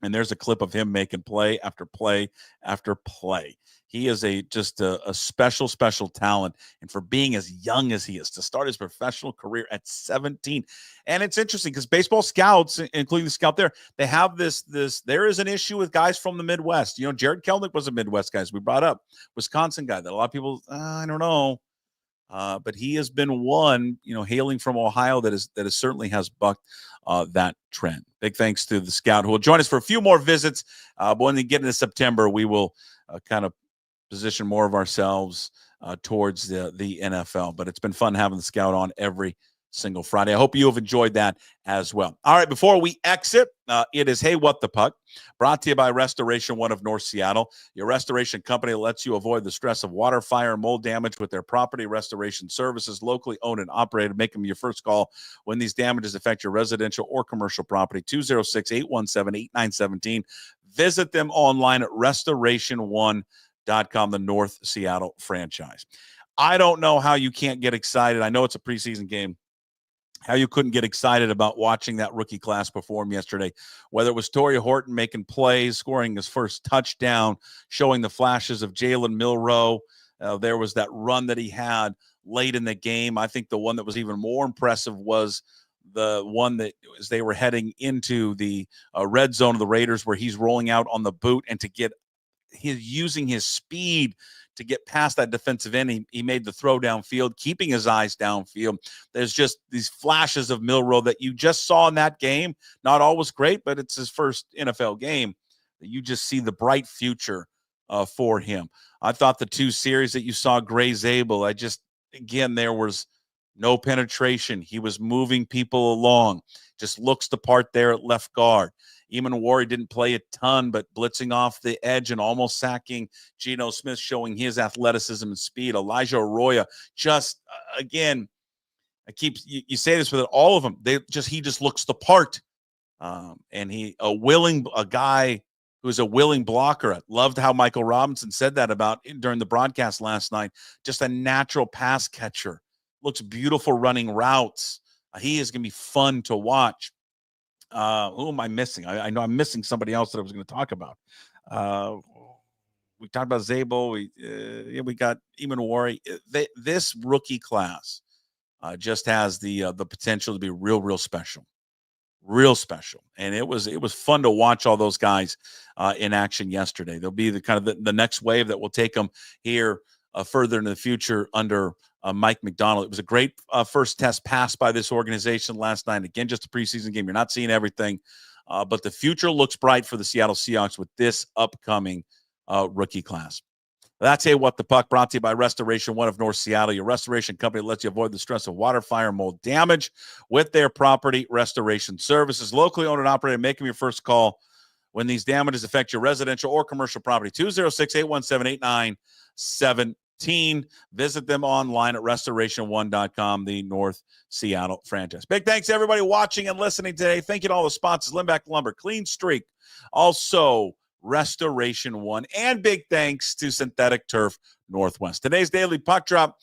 and there's a clip of him making play after play after play. He is just a special, special talent. And for being as young as he is, to start his professional career at 17. And it's interesting because baseball scouts, including the scout there, they have this, there is an issue with guys from the Midwest. Jared Kelnick was a Midwest guy, as we brought up, Wisconsin guy that a lot of people, I don't know. But he has been one, hailing from Ohio that certainly has bucked that trend. Big thanks to the scout who will join us for a few more visits. But when we get into September, we will kind of position more of ourselves towards the NFL. But it's been fun having the scout on every single Friday. I hope you have enjoyed that as well. All right, before we exit, it is Hey, What the Puck, brought to you by Restoration One of North Seattle. Your restoration company lets you avoid the stress of water, fire, and mold damage with their property restoration services, locally owned and operated. Make them your first call when these damages affect your residential or commercial property. 206-817-8917. Visit them online at restoration1.com, the North Seattle franchise. I don't know how you can't get excited. I know it's a preseason game. How you couldn't get excited about watching that rookie class perform yesterday, whether it was Torrey Horton making plays, scoring his first touchdown, showing the flashes of Jalen Milroe. There was that run that he had late in the game. I think the one that was even more impressive was the one that, as they were heading into the red zone of the Raiders, where he's rolling out on the boot, and he's using his speed to get past that defensive end. He made the throw downfield, keeping his eyes downfield. There's just these flashes of Milroe that you just saw in that game. Not always great, but it's his first NFL game. You just see the bright future for him. I thought the two series that you saw, Gray Zabel, again, there was no penetration. He was moving people along. Just looks the part there at left guard. Eamon Warrior didn't play a ton, but blitzing off the edge and almost sacking Geno Smith, showing his athleticism and speed. Elijah Arroyo, just, again, you say this with all of them. He just looks the part. And a guy who's a willing blocker. I loved how Michael Robinson said that during the broadcast last night. Just a natural pass catcher. Looks beautiful running routes. He is going to be fun to watch. Who am I missing? I know I'm missing somebody else that I was going to talk about. We talked about Zabel. We got Eamon Warrior. This rookie class just has the potential to be real special, and it was fun to watch all those guys in action yesterday. They'll be the kind of the next wave that will take them here further into the future under Mike McDonald. It was a great first test pass by this organization last night. Again, just a preseason game. You're not seeing everything, but the future looks bright for the Seattle Seahawks with this upcoming rookie class. That's Hey, What the Puck, brought to you by Restoration One of North Seattle. Your restoration company lets you avoid the stress of water, fire, mold damage with their property restoration services. Locally owned and operated. Make them your first call when these damages affect your residential or commercial property. 206-817-8917. Visit them online at restoration1.com, the North Seattle franchise. Big thanks to everybody watching and listening today. Thank you to all the sponsors: Limbeck Lumber, Clean Streak, also Restoration One, and big thanks to Synthetic Turf Northwest. Today's Daily Puck Drop,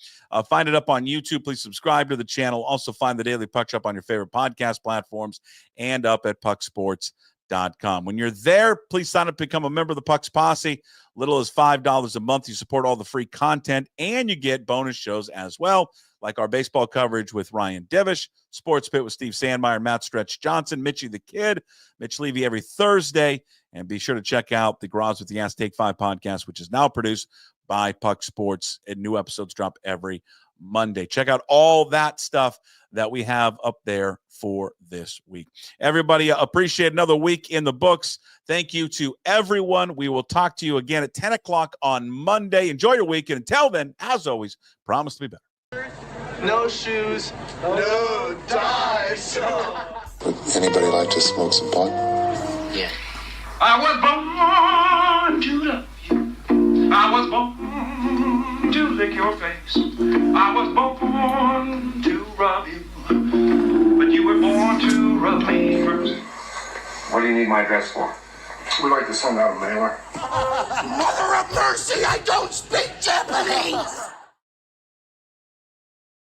find it up on YouTube. Please subscribe to the channel. Also find the Daily Puck Drop on your favorite podcast platforms and up at pucksports.com. When you're there, please sign up to become a member of the Pucks Posse. Little as $5 a month. You support all the free content, and you get bonus shows as well, like our baseball coverage with Ryan Divish, Sports Pit with Steve Sandmeyer, Matt Stretch Johnson, Mitchie the Kid, Mitch Levy every Thursday. And be sure to check out the Garage with the Ass Take 5 podcast, which is now produced by Puck Sports, and new episodes drop every Monday. Check out all that stuff that we have up there for this week. Everybody, appreciate another week in the books. Thank you to everyone. We will talk to you again at 10 o'clock on Monday. Enjoy your weekend. Until then, as always, promise to be better. No shoes, no ties. Would anybody like to smoke some pot? Yeah. I was born to love you. I was born to lick your face. I was born to rub you. But you were born to rub me first. What do you need my address for? We'd like to send out a mailer. Mother of mercy, I don't speak Japanese!